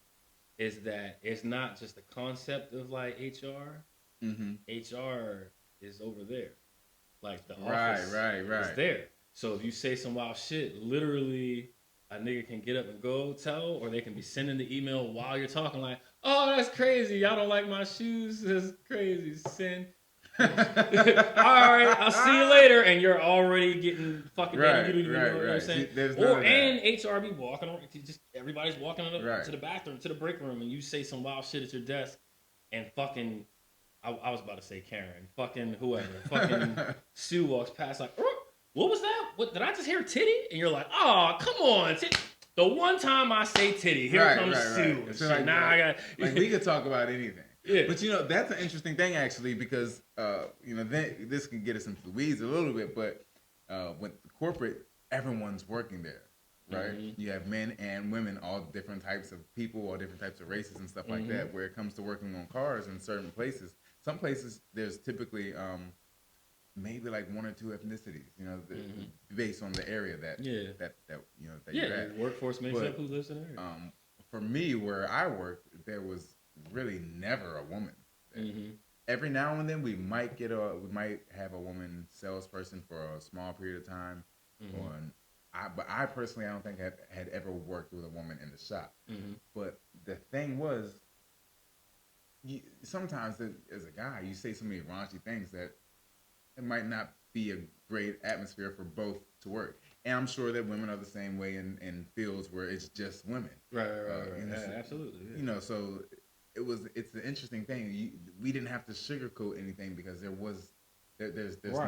is that it's not just the concept of like HR. HR is over there, like the office is there. So if you say some wild shit, literally a nigga can get up and go tell, or they can be sending the email while you're talking like, oh, that's crazy. Y'all don't like my shoes. That's crazy. Send. All right, I'll see you later. And you're already getting fucking right, you know what I'm saying? And HR be walking around, just everybody's walking to the bathroom, to the break room, and you say some wild shit at your desk and fucking I was about to say Karen, fucking whoever, fucking Sue walks past like, what was that? What did I just hear? Titty? And you're like, oh, come on, the one time I say titty, here comes Sue. Right. So like, I got like we could talk about anything. Yeah. But that's an interesting thing actually because this can get us into the weeds a little bit, but with corporate, everyone's working there. Right, you have men and women, all different types of people, all different types of races and stuff like that. Where it comes to working on cars in certain places, some places there's typically maybe like one or two ethnicities, based on the area that you're at. Workforce makes up who lives in there. For me, where I worked, there was really never a woman. Every now and then we might have a woman salesperson for a small period of time, but I personally, I don't think I had ever worked with a woman in the shop. But the thing was, sometimes as a guy, you say so many raunchy things that it might not be a great atmosphere for both to work. And I'm sure that women are the same way in fields where it's just women. Right. Absolutely. Yeah. So it's an interesting thing. We didn't have to sugarcoat anything because there's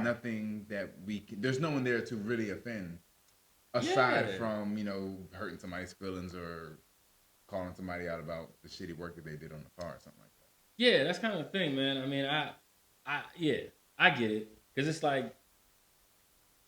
nothing that there's no one there to really offend. Aside from, hurting somebody's feelings or calling somebody out about the shitty work that they did on the car or something like that. Yeah, that's kind of the thing, man. I mean, I get it. Because it's like,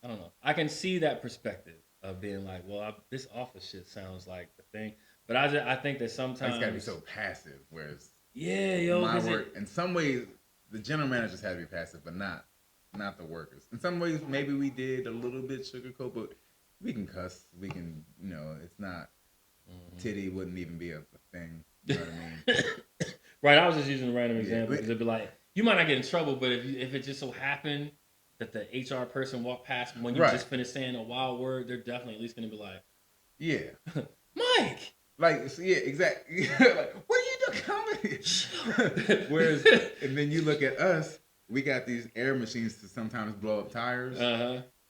I don't know. I can see that perspective of being like, well, this office shit sounds like the thing. But I think that sometimes... It's got to be so passive, whereas... my work, in some ways, the general managers had to be passive, but not the workers. In some ways, maybe we did a little bit sugarcoat, but... We can cuss. We can, it's not. Titty wouldn't even be a thing. You know what I mean? Right. I was just using a random example because it'd be like, you might not get in trouble, but if it just so happened that the HR person walked past when you just finished saying a wild word, they're definitely at least going to be like, yeah. Mike! Like, yeah, exactly. Like, what are you doing? Whereas, and then you look at us, we got these air machines to sometimes blow up tires.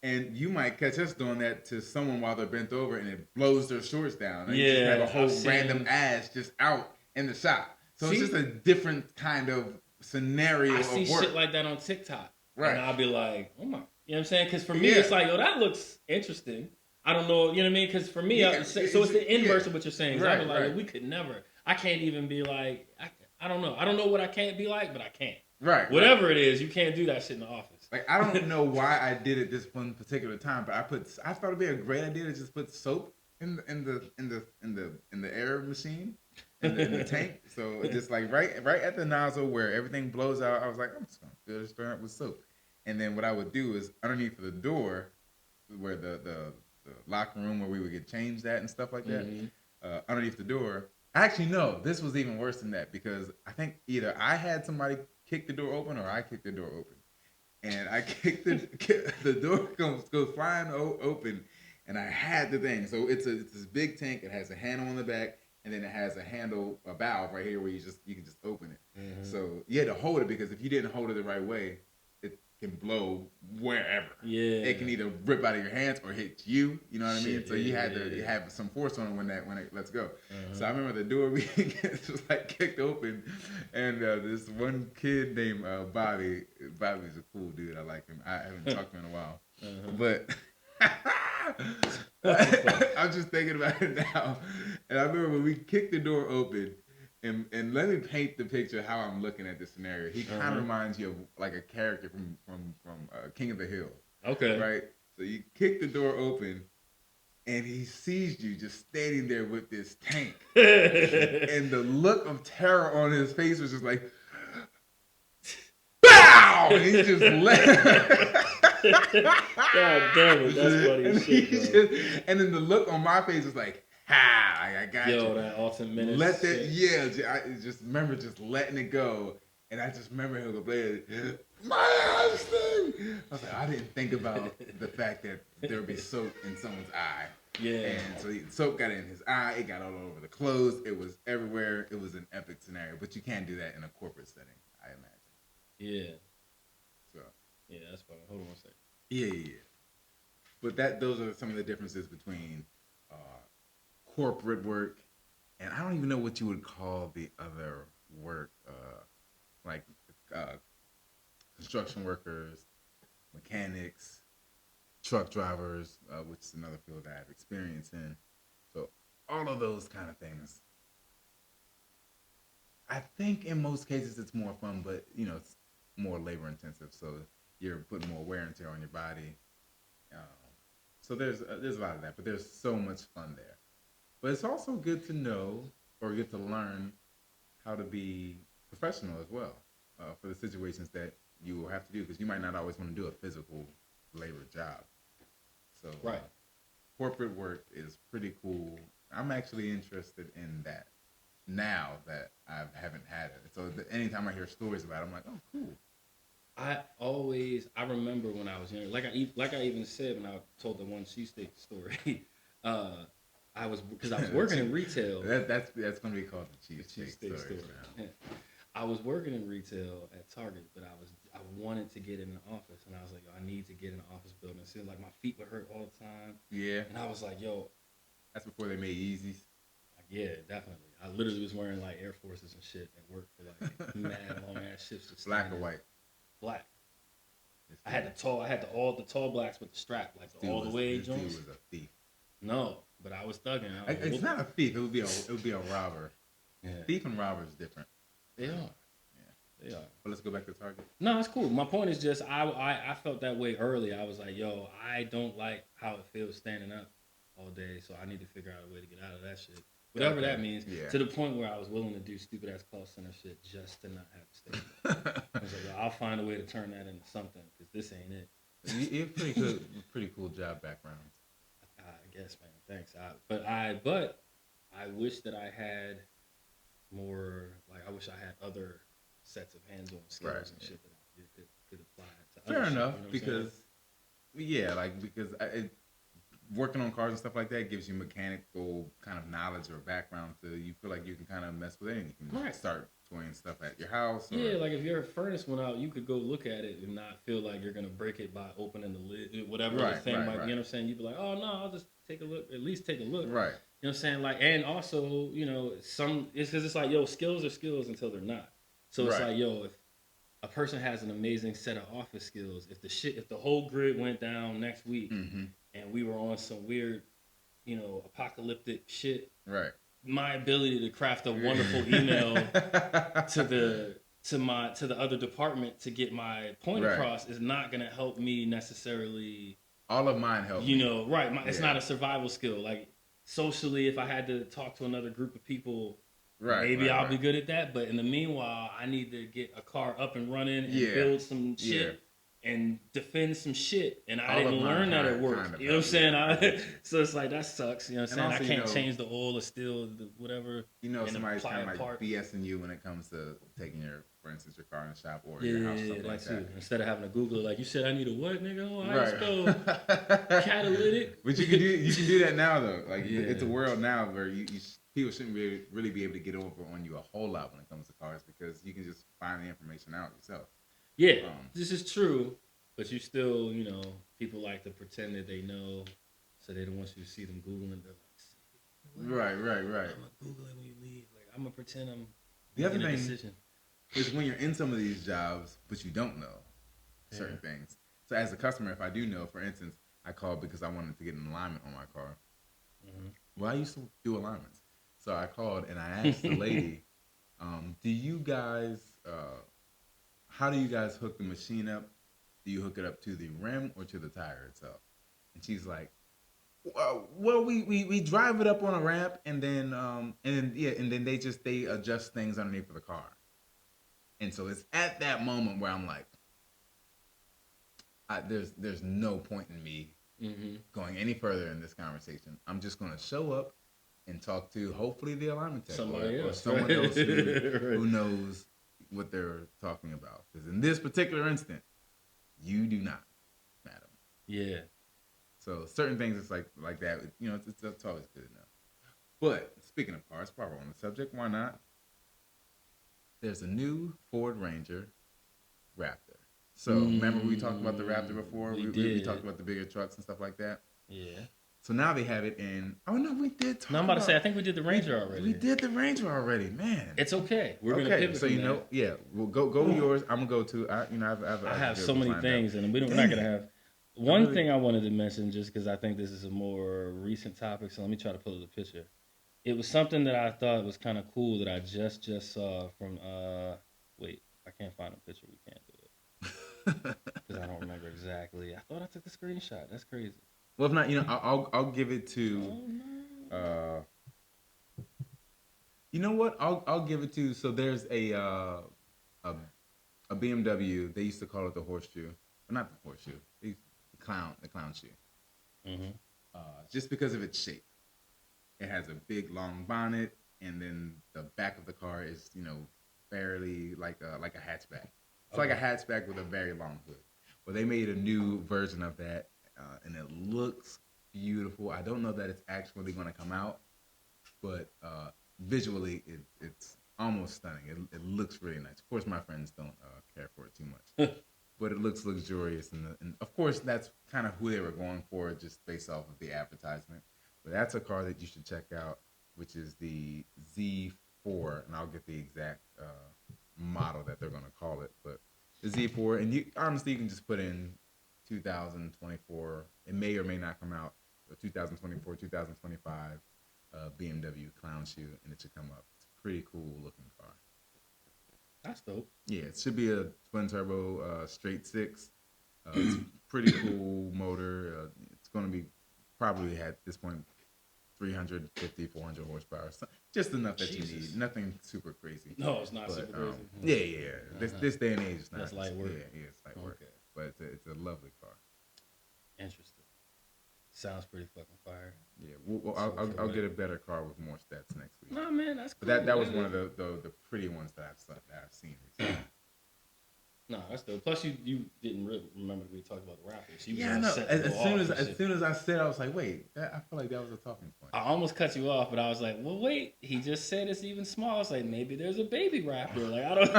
And you might catch us doing that to someone while they're bent over and it blows their shorts down. And you just have a whole random ass just out in the shop. So it's just a different kind of scenario of work. I see shit like that on TikTok. Right. And I'll be like, oh my. You know what I'm saying? Because for me, it's like, yo, that looks interesting. I don't know. You know what I mean? Because for me, so it's the inverse of what you're saying. Right, I'm like, we could never. I can't even be like, I don't know. I don't know what I can't be like, but I can't. Right. Whatever it is, you can't do that shit in the office. Like, I don't know why I did it this one particular time, but I thought it'd be a great idea to just put soap in the air machine in the tank. So it's just like right at the nozzle where everything blows out. I was like, I'm just gonna fill this joint with soap. And then what I would do is underneath the door, where the locker room where we would get changed at and stuff like that. Underneath the door, Actually, no. This was even worse than that because I think either I had somebody kick the door open or I kicked the door open, and I kicked the door goes flying open, and I had the thing. So it's this big tank. It has a handle on the back, and then it has a valve right here where you can just open it. Mm-hmm. So you had to hold it because if you didn't hold it the right way, it can blow wherever. Yeah. It can either rip out of your hands or hit you. You know what I mean? So you had to yeah. have some force on it when it lets go. Uh-huh. So I remember the door being just like kicked open, and this one kid named Bobby. Bobby's a cool dude. I like him. I haven't talked to him in a while, but. I'm just thinking about it now, and I remember when we kicked the door open, and let me paint the picture of how I'm looking at this scenario. He kind of reminds you of like a character from King of the Hill. Okay. Right. So you kick the door open, and he sees you just standing there with this tank, and the look of terror on his face was just like, "Bow!" And he just left. God damn it, that's funny as shit, and then the look on my face was like, "Ha! I got you." Yo, that ultimate. Let that, yeah. I just remember just letting it go, and I just remember him going, "My ass thing." I was like, I didn't think about the fact that there would be soap in someone's eye. Yeah. And so soap got in his eye. It got all over the clothes. It was everywhere. It was an epic scenario, but you can't do that in a corporate setting, I imagine. Yeah. So. Yeah, that's funny. Hold on one second. Yeah. But those are some of the differences between corporate work, and I don't even know what you would call the other work, like construction workers, mechanics, truck drivers, which is another field I have experience in. So all of those kind of things. I think in most cases it's more fun, but it's more labor intensive. So you're putting more wear and tear on your body. So there's a lot of that, but there's so much fun there. But it's also good to know or get to learn how to be professional as well for the situations that you will have to do, because you might not always want to do a physical labor job. So right. Corporate work is pretty cool. I'm actually interested in that now that I haven't had it. So anytime I hear stories about it, I'm like, oh, cool. I remember when I was younger, like I even said when I told the one cheesesteak story, I was working in retail. That's going to be called the cheesesteak story. Yeah. I was working in retail at Target, but I wanted to get in an office, and I was like, yo, I need to get in an office building. It seemed like my feet would hurt all the time. Yeah. And I was like, yo. That's before they made Yeezys. Yeah, definitely. I literally was wearing like Air Forces and shit at work for like mad long ass shifts. Black or white? Black. I had all the tall blacks with the strap, like all the way joints. Dude was a thief. No, but I was thugging. It's not a thief. It would be a robber. Yeah. Thief and robber is different. They are. Yeah. They are. But let's go back to Target. No, it's cool. My point is just I felt that way early. I was like, yo, I don't like how it feels standing up all day, so I need to figure out a way to get out of that shit. Whatever that means. Yeah. To the point where I was willing to do stupid ass call center shit just to not have to stay up. I was like, yo, I'll find a way to turn that into something, because this ain't it. You have pretty cool job background. I guess, man. Thanks. But I wish that I had more. Like, I wish I had other sets of hands-on skills and shit that I could apply to. Fair other enough, shit, you know because working on cars and stuff like that gives you mechanical kind of knowledge or background, so you feel like you can kind of mess with anything. You can start toying stuff at your house. Yeah, like if your furnace went out, you could go look at it and not feel like you're gonna break it by opening the lid, whatever the thing might. You know what I'm saying? You'd be like, oh no, I'll just take a look. At least take a look. Right. You know what I'm saying? Like, and also, it's because it's like, yo, skills are skills until they're not. So it's like, yo, if a person has an amazing set of office skills, if the whole grid went down next week, and we were on some weird, apocalyptic shit, right? My ability to craft a wonderful email to the other department to get my point across is not going to help me necessarily. All of mine help. It's not a survival skill. Like, socially, if I had to talk to another group of people, maybe I'll be good at that. But in the meanwhile, I need to get a car up and running and build some shit. and defend some shit, and I All of didn't mine learn that at kind work. of You know what I'm help, saying? yeah. So it's like that sucks. You know what I'm saying? also, I can't change the oil or still whatever. You know, and somebody's apply kind of a like part. BSing you when it comes to taking for instance, your car in the shop or Yeah, your house, yeah, something like that too. that. Instead of having to Google it, like you said, I need a what, nigga? Oh, I Right. spell catalytic. But you can do that now though. Like Yeah. it's a world now where people shouldn't really be able to get over on you a whole lot when it comes to cars because you can just find the information out yourself. Yeah, this is true, but you still, people like to pretend that they know, so they don't want you to see them Googling. They're like, Right. I'm gonna Google it when you leave. Like I'm gonna pretend I'm The other making a thing decision. is when you're in some of these jobs, but you don't know certain things. So as a customer, if I do know, for instance, I called because I wanted to get an alignment on my car. Mm-hmm. Well, I used to do alignments, so I called and I asked the lady, "Do you guys? How do you guys hook the machine up? Do you hook it up to the rim or to the tire itself?" And she's like, "Well, we drive it up on a ramp, and then they adjust things underneath of the car." And so it's at that moment where I'm like, there's no point in me going any further in this conversation. I'm just going to show up and talk to hopefully the alignment tech or someone else who knows what they're talking about. Because in this particular instant, you do not, madam. Yeah. So certain things, it's like that. It's always good enough. But speaking of cars, while we're on the subject, why not? There's a new Ford Ranger Raptor. So remember we talked about the Raptor before? We talked about the bigger trucks and stuff like that. Yeah. So now they have it in. Oh no, we did talk. No, I'm about to say I think we did the Ranger already. We did the Ranger already, man. It's okay. We're gonna pivot. So yeah. Well, go yours. I'm gonna go to. I have so many things, and we're not gonna have. One thing I wanted to mention, just because I think this is a more recent topic. So let me try to pull up the picture. It was something that I thought was kind of cool that I just saw from. Wait, I can't find a picture. We can't do it because I don't remember exactly. I thought I took a screenshot. That's crazy. Well, if not, I'll give it to. You know what? I'll give it to. So there's a BMW. They used to call it the horseshoe, but not the horseshoe. The clown shoe. Mm-hmm. Just because of its shape, it has a big long bonnet, and then the back of the car is fairly like a hatchback. It's like a hatchback with a very long hood. Well, they made a new version of that. And it looks beautiful. I don't know that it's actually going to come out, but visually it's almost stunning. It looks really nice. Of course, my friends don't care for it too much, but it looks luxurious. And of course, that's kind of who they were going for, just based off of the advertisement. But that's a car that you should check out, which is the Z4, and I'll get the exact model that they're going to call it. But the Z4, and you can just put in 2024. It may or may not come out. 2024, 2025 BMW Clownshoe, and it should come up. It's a pretty cool looking car. That's dope. Yeah, it should be a twin turbo straight six. It's a pretty cool motor. It's going to be probably at this point 350, 400 horsepower. Just enough that you need. Nothing super crazy. No, it's not super crazy. Yeah. This day and age, it's not. That's light work. Yeah, it's light work. But it's a lovely car. Interesting. Sounds pretty fucking fire. Yeah, I'll get a better car with more stats next week. No, man, that's cool. But that was one of the pretty ones that I've seen recently. No, that's dope. Plus, you didn't really remember we talked about the Raptors. As soon as I said, I was like, wait, I feel like that was a talking point. I almost cut you off, but I was like, well, wait. He just said it's even small. It's like maybe there's a baby Raptor. Like I don't.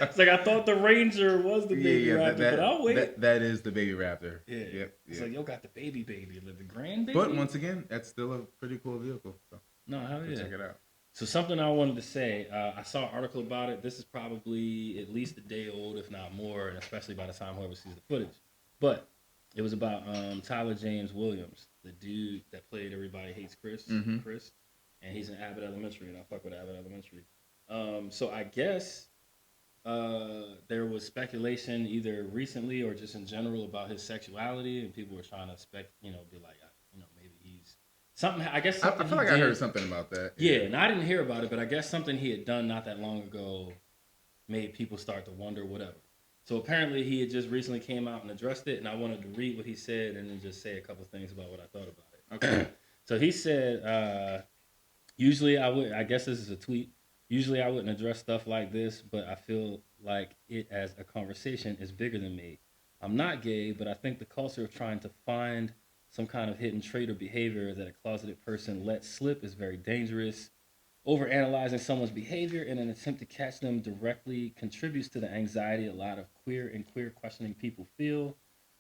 It's like I thought the Ranger was the baby Raptor, but I'll wait. That is the baby Raptor. Yeah. Yep. It's like yo got the baby, like the grandbaby. But once again, that's still a pretty cool vehicle. So no, hell yeah. Check it out. So something I wanted to say, I saw an article about it. This is probably at least a day old, if not more, and especially by the time whoever sees the footage. But it was about Tyler James Williams, the dude that played Everybody Hates Chris, Chris, and he's in Abbott Elementary, and I fuck with Abbott Elementary. So I guess there was speculation either recently or just in general about his sexuality, and people were trying to be like, maybe he's something. I guess something I feel like I heard something about that. Yeah, and I didn't hear about it, but I guess something he had done not that long ago made people start to wonder, whatever. So apparently he had just recently came out and addressed it, and I wanted to read what he said and then just say a couple things about what I thought about it. Okay. So he said, usually I would, I guess this is a tweet. Usually I wouldn't address stuff like this, but I feel like it as a conversation is bigger than me. I'm not gay, but I think the culture of trying to find some kind of hidden trait or behavior that a closeted person lets slip is very dangerous. Overanalyzing someone's behavior in an attempt to catch them directly contributes to the anxiety a lot of queer and queer questioning people feel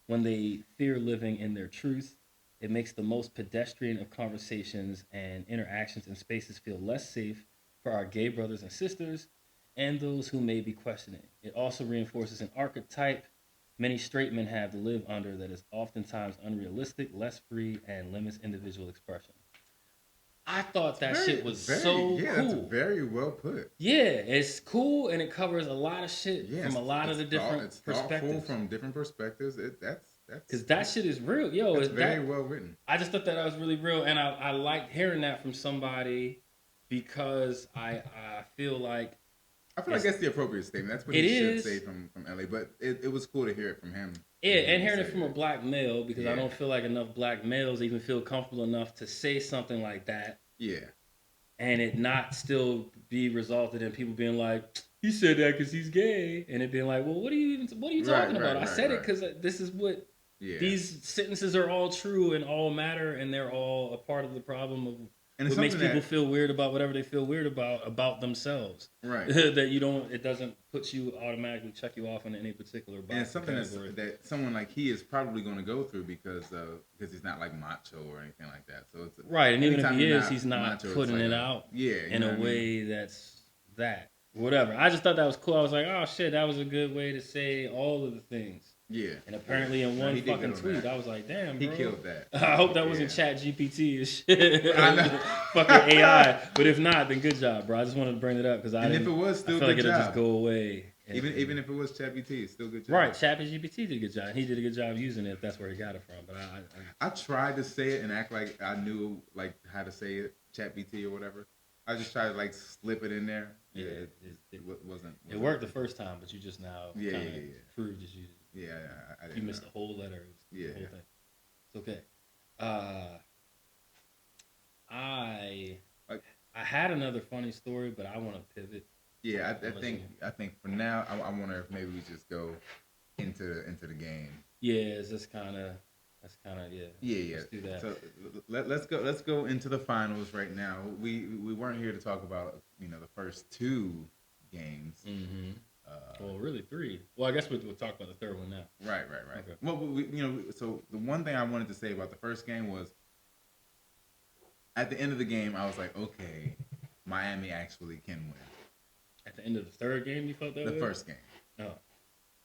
when they fear living in their truth. It makes the most pedestrian of conversations and interactions in spaces feel less safe for our gay brothers and sisters and those who may be questioning. It also reinforces an archetype many straight men have to live under that is oftentimes unrealistic, less free, and limits individual expression. I thought that shit was so yeah, cool. that's very well put. Yeah, it's cool and it covers a lot of shit Yeah, from a lot of the different it's thoughtful perspectives. from different perspectives. That's Because that shit is real. Yo, it's is very that, well written. I just thought that was really real, and I liked hearing that from somebody because I feel like I feel like that's the appropriate statement. That's what it he should is. say from LA. But it was cool to hear it from him. Yeah, From him and to hearing it say from a that. black male because I Yeah. don't feel like enough black males even feel comfortable enough to say something like that Yeah. and it not still be resulted in people being like, he said that because he's gay, and it being like, well, what are you talking about? I said it because this is what these sentences are all true and all matter, and they're all a part of the problem of what makes people feel weird about whatever they feel weird about themselves. Right. That you don't, it doesn't put you automatically check you off in any particular box. And it's something that someone like he is probably going to go through because he's not like macho or anything like that. So it's right, and even if he is, he's not macho, putting like it out in a what I way mean? that's that. Whatever. I just thought that was cool. I was like, oh shit, that was a good way to say all of the things. Yeah. And apparently in one fucking tweet, I was like, damn, bro. He killed that. I hope that wasn't Chat GPT and shit. I know. Fucking AI. But if not, then good job, bro. I just wanted to bring it up because if it was, still I feel good like it'll job. just go away. Even if it was ChatGPT, it's still good job. Right, ChatGPT did a good job. He did a good job using it if that's where he got it from. But I tried to say it and act like I knew like how to say it, ChatGPT or whatever. I just tried to like slip it in there. Yeah, it wasn't. It worked the first time, but you just now kind of proved that you. Yeah, you missed the whole letter. The whole thing. It's okay. I had another funny story, but I want to pivot. Yeah, I think for now, I wonder if maybe we just go into the game. Yeah, that's kind of yeah. Yeah. Let's do that. So let's go into the finals right now. We weren't here to talk about the first two games. Mm-hmm. Well, really three. Well, I guess we'll talk about the third one now. Right. Okay. Well, so the one thing I wanted to say about the first game was, at the end of the game, I was like, okay, Miami actually can win. At the end of the third game, you felt that way? The first game. Oh.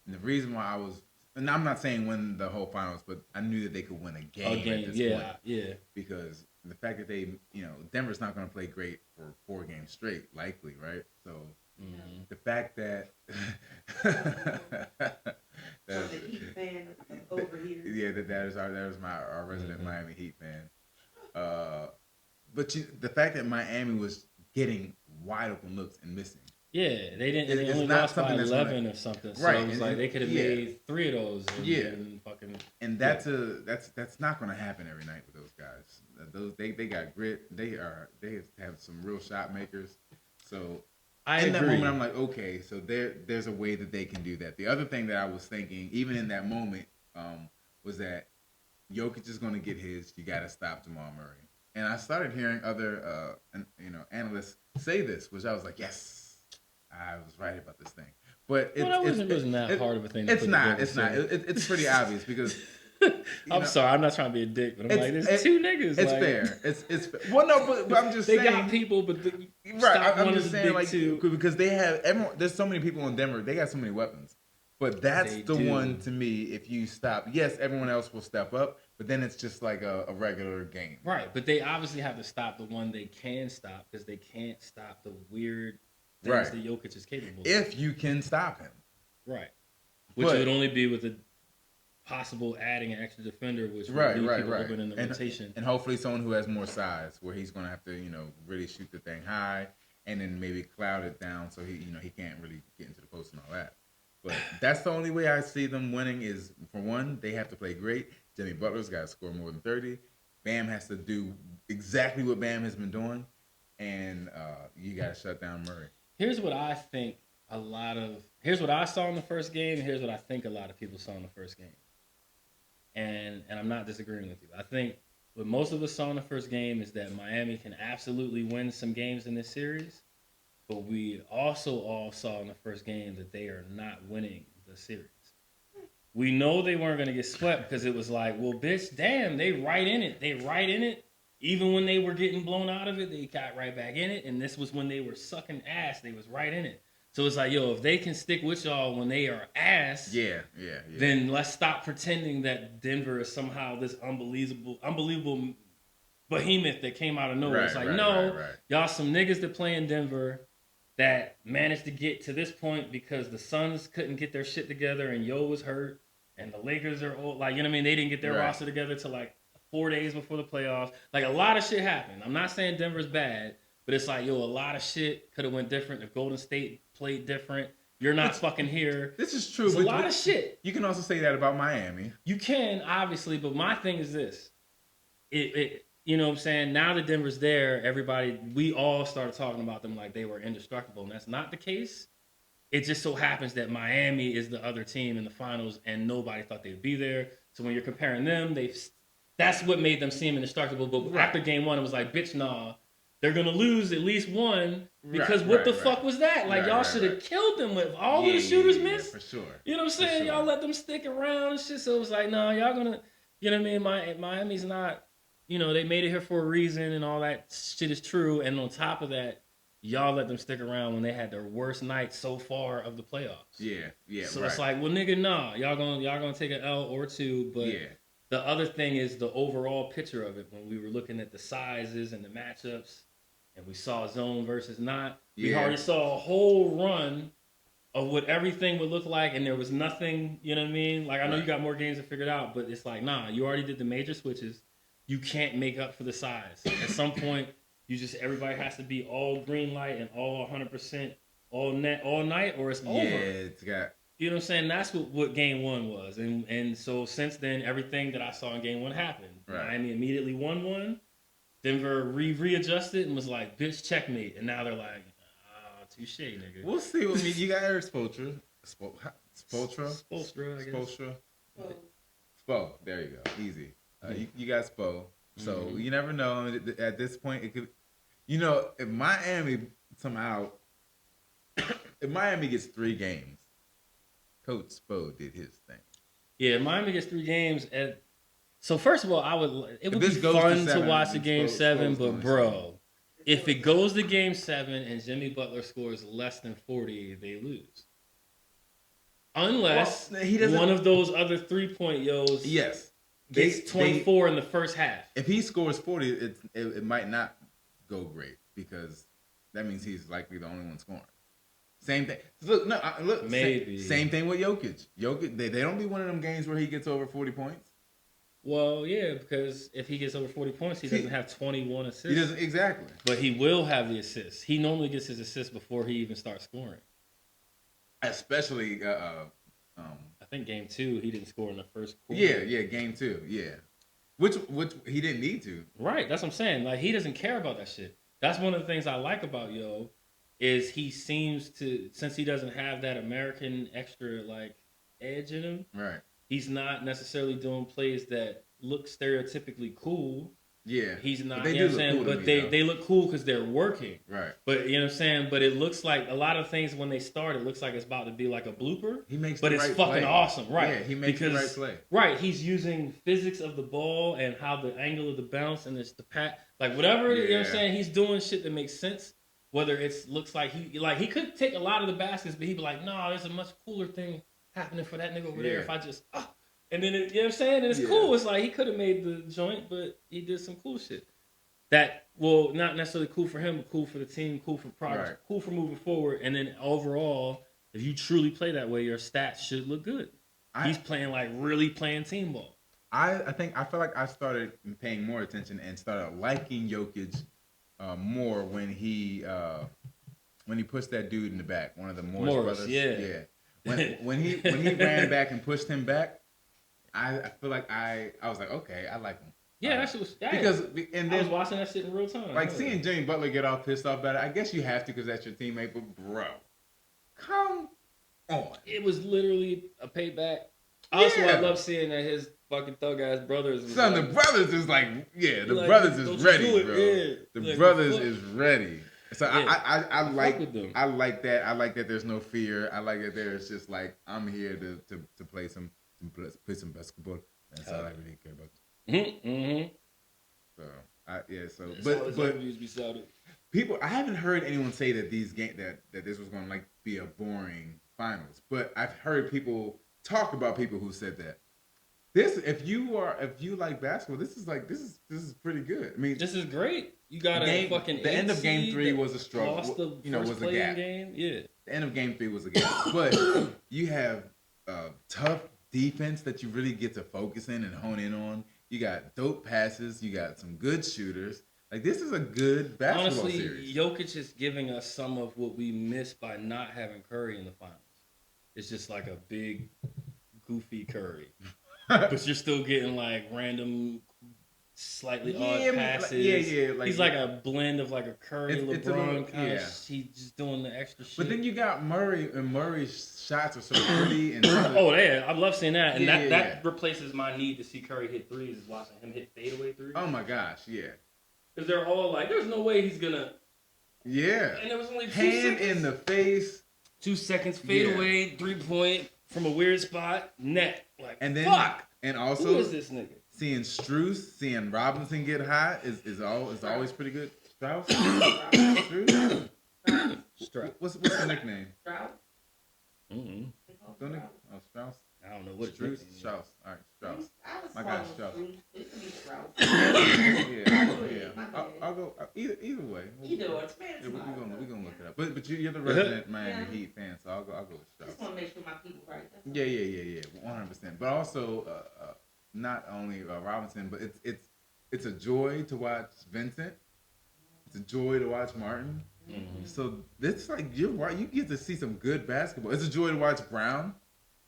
And the reason why I was, and I'm not saying win the whole finals, but I knew that they could win a game. At this point. Yeah. Because the fact that they, Denver's not going to play great for 4 games straight, likely, right? So the fact that the Heat fan over here. Yeah, that is our resident Miami Heat fan. But the fact that Miami was getting wide open looks and missing. Yeah, they didn't. They only lost by 11 or something. So it was like they could have made 3 of those. And that's not going to happen every night with those guys. They got grit. They have some real shot makers. So in that moment, I'm like, okay, so there's a way that they can do that. The other thing that I was thinking, even in that moment, was that Jokic is going to get his. You got to stop Jamal Murray. And I started hearing other analysts say this, which I was like, yes. I was right about this thing, but it wasn't that hard of a thing. It's not. It's pretty obvious because. I'm sorry, I'm not trying to be a dick, but I'm like, there's 2 niggas. It's fair. It's well, no, but I'm just saying they got people, but I'm just saying like because they have everyone. There's so many people in Denver. They got so many weapons, but that's one to me. If you stop, yes, everyone else will step up, but then it's just like a regular game, right? But they obviously have to stop the one they can stop because they can't stop the weird. Things that Jokic is capable of. If you can stop him. Right. Which would only be with a possible adding an extra defender, which would leave people open in the rotation. And hopefully someone who has more size, where he's going to have to, really shoot the thing high and then maybe cloud it down so he can't really get into the post and all that. But that's the only way I see them winning is, for one, they have to play great. Jimmy Butler's got to score more than 30. Bam has to do exactly what Bam has been doing. And you got to shut down Murray. Here's what I think here's what I saw in the first game, and here's what I think a lot of people saw in the first game. And I'm not disagreeing with you. I think what most of us saw in the first game is that Miami can absolutely win some games in this series, but we also all saw in the first game that they are not winning the series. We know they weren't going to get swept because it was like, well, bitch, damn, they right in it. They right in it. Even when they were getting blown out of it, they got right back in it. And this was when they were sucking ass. They was right in it. So it's like, yo, if they can stick with y'all when they are ass, then let's stop pretending that Denver is somehow this unbelievable behemoth that came out of nowhere. It's like, y'all some niggas that play in Denver that managed to get to this point because the Suns couldn't get their shit together and Yo was hurt and the Lakers are old. Like, you know what I mean? They didn't get their roster together till like 4 days before the playoffs. Like, a lot of shit happened. I'm not saying Denver's bad, but it's like, yo, a lot of shit could have went different if Golden State played different. You're not fucking here. This is true. It's a lot of shit. You can also say that about Miami. You can, obviously, but my thing is this. You know what I'm saying? Now that Denver's there, we all started talking about them like they were indestructible, and that's not the case. It just so happens that Miami is the other team in the finals, and nobody thought they'd be there. So when you're comparing them, that's what made them seem indestructible. But after game one, it was like, bitch, nah. They're going to lose at least one because what the fuck was that? Like, y'all should have killed them with all of the shooters missed. For sure. You know what I'm saying? Y'all let them stick around and shit. So it was like, no, y'all going to, you know what I mean? Miami's not, you know, they made it here for a reason and all that shit is true. And on top of that, y'all let them stick around when they had their worst night so far of the playoffs. Yeah. So it's like, well, nigga, nah. Y'all gonna take an L or two, but the other thing is the overall picture of it. When we were looking at the sizes and the matchups, and we saw zone versus not. We already saw a whole run of what everything would look like, and there was nothing, you know what I mean? Like, I know you got more games to figure it out, but it's like, nah, you already did the major switches. You can't make up for the size. At some point, everybody has to be all green light and all 100% all night, or it's over. Yeah, it's got... You know what I'm saying? That's what game one was. And so since then, everything that I saw in game one happened. Miami immediately won one. Denver readjusted and was like, bitch, checkmate. And now they're like, touche, nigga. We'll see. I mean, you got Eric Spoelstra. Spoelstra, I guess. Spo. There you go. Easy. You got Spo. So you never know. At this point, it could... You know, if Miami somehow... if Miami gets 3 games, Coach Spo did his thing. Yeah, if Miami gets 3 games... So first of all, it would be fun to watch the game 7, but bro, if it goes to game 7 and Jimmy Butler scores less than 40, they lose. Unless one of those other 3-point yos gets 24 in the first half. If he scores 40, it might not go great because that means he's likely the only one scoring. Same thing. Look. Maybe. Same thing with Jokic. They don't be one of them games where he gets over 40 points. Well, yeah, because if he gets over 40 points, he doesn't have 21 assists. He doesn't, exactly. But he will have the assists. He normally gets his assists before he even starts scoring. Especially, I think game 2, he didn't score in the first quarter. Yeah, game 2, yeah. Which he didn't need to. Right, that's what I'm saying. Like, he doesn't care about that shit. That's one of the things I like about Yo, is he seems to, since he doesn't have that American extra, like, edge in him. Right. He's not necessarily doing plays that look stereotypically cool. Yeah. He's not, but you know what I'm saying? But they look cool because they're working. Right. But, you know what I'm saying? But it looks like a lot of things when they start, it looks like it's about to be like a blooper. He makes but the it's right fucking play. awesome. Right. Yeah, he makes the right play. Right. He's using physics of the ball and how the angle of the bounce and it's the pat. Like, whatever, you know what I'm saying? He's doing shit that makes sense. Whether it looks like he could take a lot of the baskets, but he'd be like, no, there's a much cooler thing happening for that nigga over there if I just... And then, you know what I'm saying? And it's cool. It's like he could have made the joint, but he did some cool shit. That, well, not necessarily cool for him, but cool for the team, cool for progress, cool for moving forward. And then overall, if you truly play that way, your stats should look good. He's playing like really playing team ball. I feel like I started paying more attention and started liking Jokic more when he pushed that dude in the back, one of the Morris brothers. Yeah. when he ran back and pushed him back, I feel like I was like, okay, I like him. Yeah, that shit was because and I was then watching that shit in real time. like seeing Jimmy Butler get all pissed off about it. I guess you have to because that's your teammate. But bro, come on. It was literally a payback. Also, Yeah. I love seeing that his fucking thug ass brothers. Was Son, like, the brothers is like, yeah, the like, brothers don't is you ready, do it, bro. yeah. The Like, brothers fuck. is ready. So Yeah. I like with them. I like that. I like that there's no fear. I like that there's just like I'm here to play some basketball. That's all I really care about. Mm-hmm. So That's but be sounded. people, I haven't heard anyone say that these game that this was going to like be a boring finals, but I've heard people talk about people who said that. This, if you like basketball, this is pretty good. I mean, This is great. You got a fucking the end of game 3 was a struggle. Lost the was a gap. game. Yeah. The end of game 3 was a gap, but you have tough defense that you really get to focus in and hone in on. You got dope passes. You got some good shooters. Like, this is a good basketball Honestly, series. Jokic is giving us some of what we missed by not having Curry in the finals. It's just like a big, goofy Curry, but you're still getting like random, slightly odd passes. Like, he's like a blend of like a Curry, it's a LeBron little, kind of. He's just doing the extra shit. But then you got Murray, and Murray's shots are so pretty. And oh yeah, I love seeing that, and Yeah, that replaces my need to see Curry hit threes. Is watching him hit fadeaway threes. Oh my gosh, yeah. Because they're all like, there's no way he's gonna. Yeah. And there was only 2 hand seconds. in the face. 2 seconds, fade away, 3-point from a weird spot, net. Like, And then, fuck. and also, Who is this nigga? seeing Strus, seeing Robinson get hot is always pretty good. Strauss? Strauss? What's the nickname? Strauss? Mm-hmm. Don't they? Oh, Strauss. I don't know what Strus. Strauss. All right, Strauss. My My guy, Strauss. It could be Strauss. Yeah. I'll go either way. Either or, it's fancy. Yeah, we're gonna look it up. But you're the resident Miami Heat fan, so I'll go with I Strauss. just want to make sure my people right. That's all. Yeah, 100%. But also, not only Robinson, but it's a joy to watch Vincent. It's a joy to watch Martin. Mm-hmm. So this like you get to see some good basketball. It's a joy to watch Brown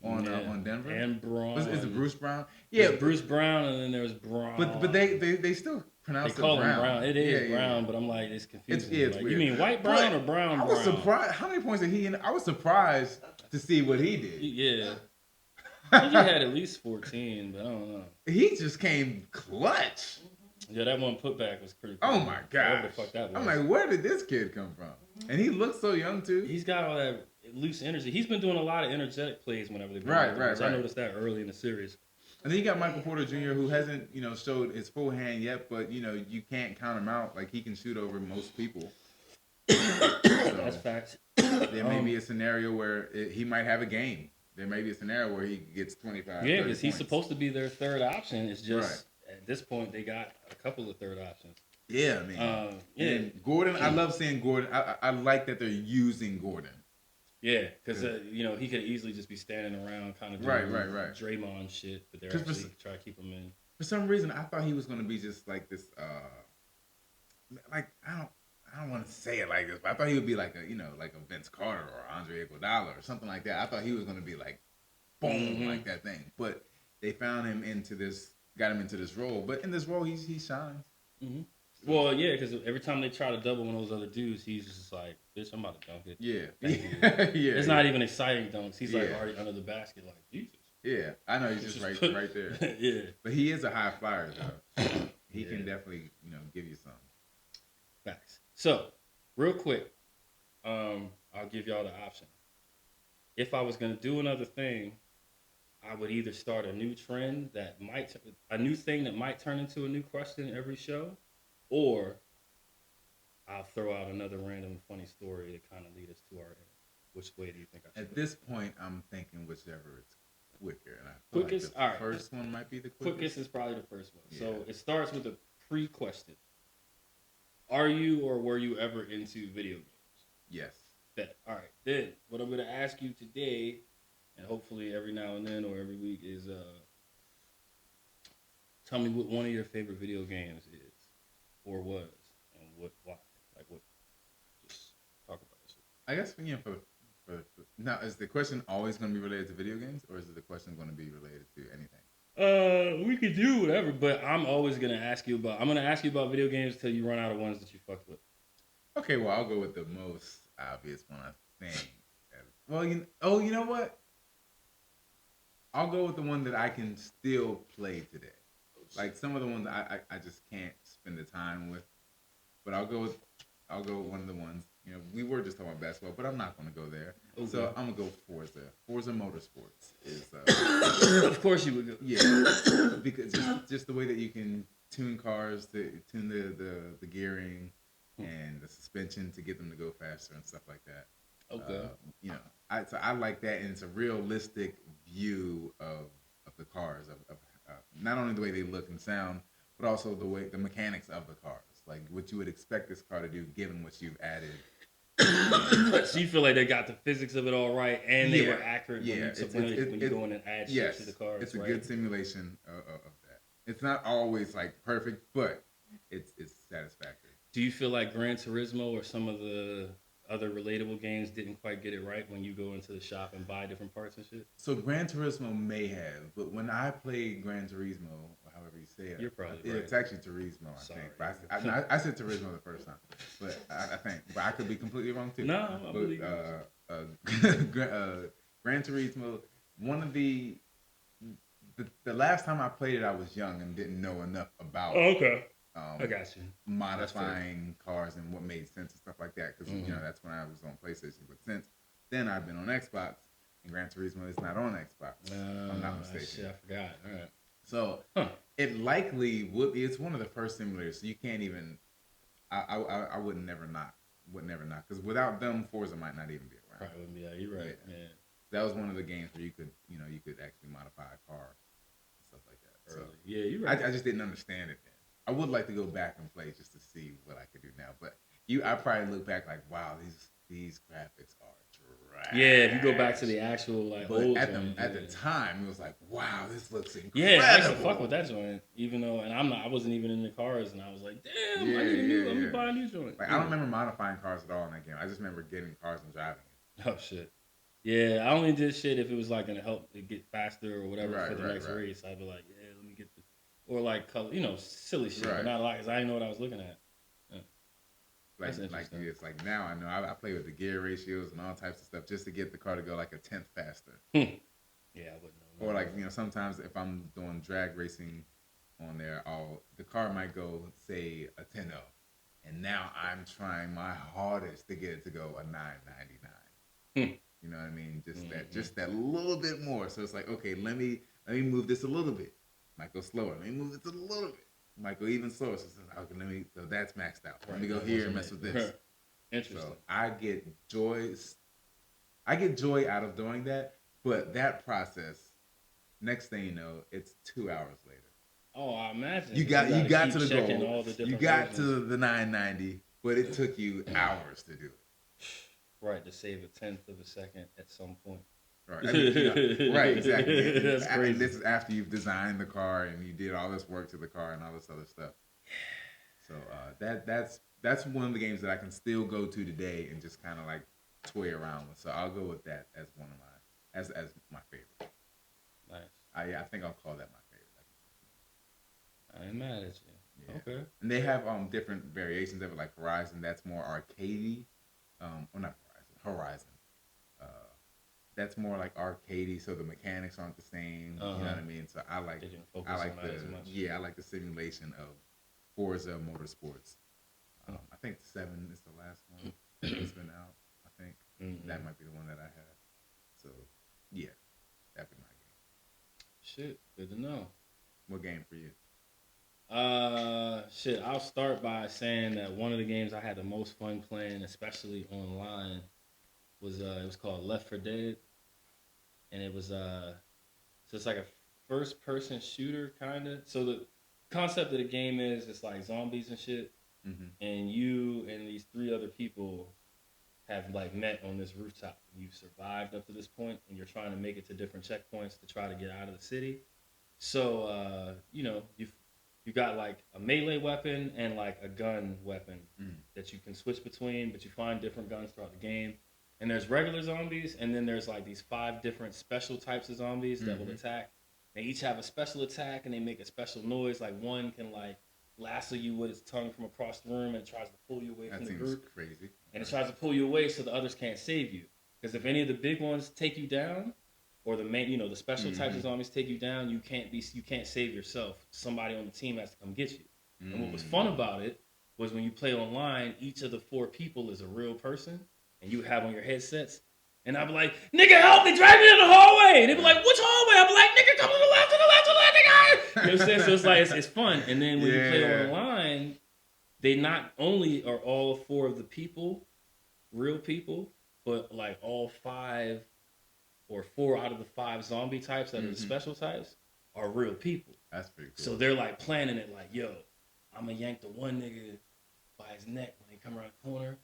on Denver and Braun. Is it Bruce Brown? Yeah, There's Bruce Brown, and then there's Braun. But they still pronounce they call it Brown. him Brown. It is Yeah. Brown, but I'm like, it's confusing. It's like, weird. you mean white Brown But or Brown I Brown? was surprised. How many points did he? I was surprised to see what he did. Yeah. I think he had at least 14, but I don't know. He just came clutch. Yeah, that one putback was pretty cool. Oh my gosh. Whatever the fuck that was. I'm like, where did this kid come from? And he looks so young too. He's got all that loose energy. He's been doing a lot of energetic plays whenever they bring Right. I noticed that early in the series. And then you got Michael Porter Jr., who hasn't, showed his full hand yet, but you can't count him out. Like, he can shoot over most people. That's facts. There may be a scenario where he might have a game. There may be a scenario where he gets 25. Yeah, because he's supposed to be their third option. It's just Right. at this point they got a couple of third options. Yeah, man. And Gordon, I love seeing Gordon. I like that they're using Gordon. Yeah, because he could easily just be standing around, kind of doing Right. Draymond shit, but they're 'Cause actually trying to keep him in. For some reason, I thought he was going to be just like this. Like I don't want to say it like this, but I thought he would be like a Vince Carter or Andre Iguodala or something like that. I thought he was going to be like, boom, like that thing. But they found him got him into this role. But in this role, he shines. Mm-hmm. Well, yeah, because every time they try to double one of those other dudes, he's just like, bitch, I'm about to dunk it. Yeah. Yeah. It's not even exciting dunks. He's like already under the basket, like, Jesus. Yeah, I know he's just right there. Yeah. But he is a high flyer, though. He can definitely, give you some. Facts. So, real quick, I'll give y'all the option. If I was going to do another thing, I would either start a new trend a new thing that might turn into a new question every show, or I'll throw out another random funny story to kind of lead us to our end. Which way do you think I should At this point, I'm thinking whichever it's quicker. And I feel Quickest? like the All right. first one might be the quickest. Quickest is probably the first one. Yeah. So it starts with a pre-question. Are you or were you ever into video games? Yes. Bet. All right. Then what I'm going to ask you today, and hopefully every now and then or every week, is tell me what one of your favorite video games is or was, and why. Like what? Just talk about this. I guess Now, is the question always going to be related to video games, or is the question going to be related to anything? We could do whatever, but I'm always gonna ask you about. I'm gonna ask you about video games until you run out of ones that you fucked with. Okay, well, I'll go with the most obvious one, I think. Well, you know what? I'll go with the one that I can still play today. Like some of the ones I just can't spend the time with. But I'll go with one of the ones. You know, we were just talking about basketball, but I'm not going to go there. Okay. So I'm gonna go Forza. Forza Motorsports is. Of course you would go. Yeah, because just the way that you can tune cars, tune the gearing and the suspension to get them to go faster and stuff like that. Okay. You know, I like that, and it's a realistic view of the cars, of not only the way they look and sound, but also the mechanics of the cars, like what you would expect this car to do given what you've added. So you feel like they got the physics of it all right, and they were accurate when you go in and add shit to the cars. It's a good simulation of that. It's not always like perfect, but it's satisfactory. Do you feel like Gran Turismo or some of the other relatable games didn't quite get it right when you go into the shop and buy different parts and shit? So Gran Turismo may have, but when I played Gran Turismo, or however you say it, you're probably right. It's actually Turismo, I think. But I said Turismo the first time, but I think, but I could be completely wrong too. No, I believe Gran Turismo, one of the last time I played it, I was young and didn't know enough about. Oh, okay. I got you. Modifying cars and what made sense and stuff like that, because you know that's when I was on PlayStation. But since then, I've been on Xbox, and Gran Turismo is not on Xbox. If I'm not mistaken. Shit, I forgot. All right. So it likely would be. It's one of the first simulators, so you can't even. I would never not, because without them, Forza might not even be around. Probably wouldn't be. Yeah, you're right. Yeah. That was one of the games where you could actually modify a car and stuff like that. So yeah, you're right. I just didn't understand it then. I would like to go back and play just to see what I could do now. But I probably look back like, wow, these graphics are trash. Yeah, if you go back to the actual old at the time, it was like, wow, this looks incredible. Yeah, I used to fuck with that joint, even though, and I wasn't even in the cars, and I was like, damn, I need let me buy a new joint. Like I don't remember modifying cars at all in that game. I just remember getting cars and driving it. Oh shit. Yeah, I only did shit if it was like gonna help it get faster or whatever for the next race. I'd be like, yeah, let me get the. Or like color, silly shit, but not like, cause I didn't know what I was looking at. Yeah. It's like now I know I play with the gear ratios and all types of stuff just to get the car to go like a tenth faster. Yeah, I wouldn't know. Or like sometimes if I'm doing drag racing on there, the car might go say a 10-0, and now I'm trying my hardest to get it to go a 999. You know what I mean? Just that little bit more. So it's like, okay, let me move this a little bit. Might go slower. Let me move it a little bit. Might go even slower. So so that's maxed out. Let me go here and mess with this. Interesting. So I get joy out of doing that, but that process, next thing you know, it's 2 hours later. Oh, I imagine. You got to the goal. You got to the 990, but it took you hours to do it. Right, to save a tenth of a second at some point. Right, right, exactly. That's crazy. This is after you've designed the car and you did all this work to the car and all this other stuff. So that's one of the games that I can still go to today and just kind of like toy around with. So I'll go with that as one of my as my favorite. Nice. I think I'll call that my favorite. I ain't mad at you. Yeah. Okay. And they have different variations of it, like Horizon. That's more arcadey. Well, not Horizon. That's more like arcadey, so the mechanics aren't the same. You know what I mean? So I like the simulation of Forza Motorsports. I think 7 is the last one that's been out. I think that might be the one that I have. So yeah, that'd be my game. Shit, good to know. What game for you? Shit, I'll start by saying that one of the games I had the most fun playing, especially online, was it was called Left 4 Dead, and it was so it's like a first person shooter kind of. So the concept of the game is it's like zombies and shit, and you and these 3 other people have like met on this rooftop. You've survived up to this point, and you're trying to make it to different checkpoints to try to get out of the city. So you got like a melee weapon and like a gun weapon that you can switch between, but you find different guns throughout the game. And there's regular zombies, and then there's like these 5 different special types of zombies that will attack. They each have a special attack, and they make a special noise. Like one can like lasso you with its tongue from across the room and tries to pull you away from the group. That seems crazy. And it tries to pull you away so the others can't save you. Because if any of the big ones take you down, or the main, the special types of zombies take you down, you can't save yourself. Somebody on the team has to come get you. And what was fun about it was when you play online, each of the 4 people is a real person, and you have on your headsets. And I'd be like, nigga, help me, drag me in the hallway. And they'd be like, which hallway? I'd be like, nigga, come to the left, nigga. You know what I'm saying? So it's like, it's fun. And then when you play online, they not only are all 4 of the people real people, but like all 5 or 4 out of the 5 zombie types that are the special types are real people. That's pretty cool. So they're like planning it like, yo, I'm gonna yank the one nigga by his neck when they come around the corner.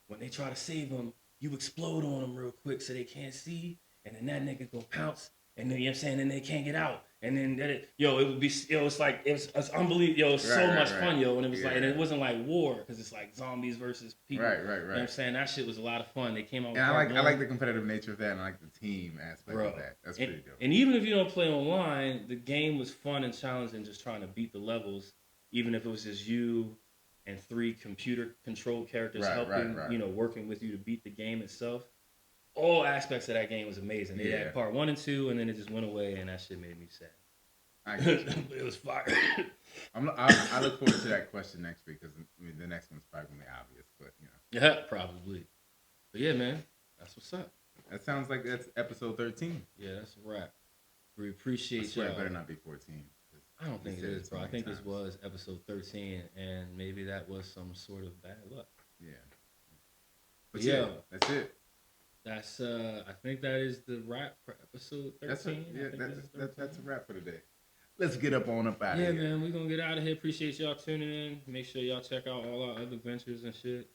When they try to save him, you explode on them real quick so they can't see, and then that nigga go pounce, and then, you know what I'm saying, then they can't get out. And then, it would be, it's like, it's unbelievable, it's so much fun, and it was like, and it wasn't like war, because it's like zombies versus people. Right. You know what I'm saying? That shit was a lot of fun. They came out with I like the competitive nature of that, and I like the team aspect of that. That's pretty dope. And even if you don't play online, the game was fun and challenging, just trying to beat the levels, even if it was just you and 3 computer-controlled characters helping, working with you to beat the game itself. All aspects of that game was amazing. They had part 1 and 2, and then it just went away, and that shit made me sad. It was fire. I look forward to that question next week, because the next one's probably gonna be obvious, but Yeah, probably. But yeah, man, that's what's up. That sounds like that's episode 13. Yeah, that's a wrap. We appreciate y'all. It better not be 14. I don't think it is, bro. I think this was episode 13, and maybe that was some sort of bad luck. Yeah. But yeah, that's it. That's I think that is the wrap for episode 13. That's a wrap for today. Let's get up on up out of here. Yeah, man, we're gonna get out of here. Appreciate y'all tuning in. Make sure y'all check out all our other ventures and shit.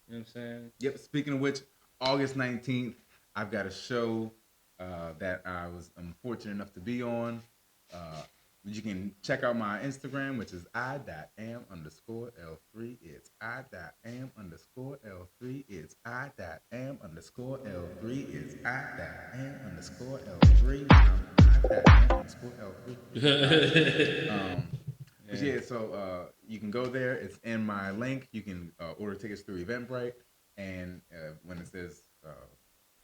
You know what I'm saying? Yep. Speaking of which, August 19th, I've got a show that I'm fortunate enough to be on. You can check out my Instagram, which is I.am_L3. It's I.am_L3. It's I.am_L3. It's I.am_L3. But yeah, so you can go there. It's in my link. You can order tickets through Eventbrite, and when it says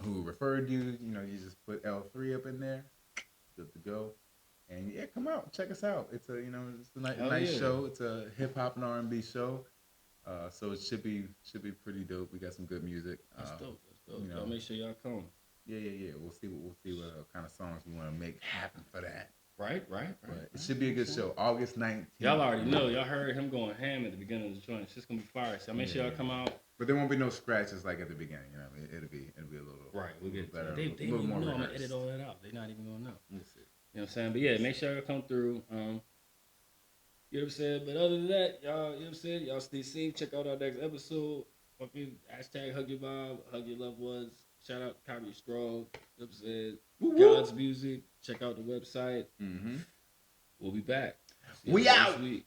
who referred you, you just put L3 up in there. Good to go. And yeah, come out, check us out. It's a it's a nice show. It's a hip hop and R&B show, so it should be pretty dope. We got some good music. That's dope. Y'all make sure y'all come. Yeah. We'll see what kind of songs we want to make happen for that. Right. But it should be a good show. August 19th. Y'all already know. Y'all heard him going ham at the beginning of the joint. It's just gonna be fire. So make sure y'all come out. But there won't be no scratches like at the beginning. It'll be a little We'll get better. They a little more know I'm rehearsed. gonna edit all that out. They're not even gonna know. We'll see. You know what I'm saying? But yeah, make sure y'all come through. You know what I'm saying? But other than that, y'all, you know what I'm saying? Y'all stay safe. Check out our next episode. Fucking hashtag hug your vibe, hug your loved ones. Shout out to Kyrie Strong. You know what I'm saying? God's music. Check out the website. Mm-hmm. We'll be back. We out. Next week.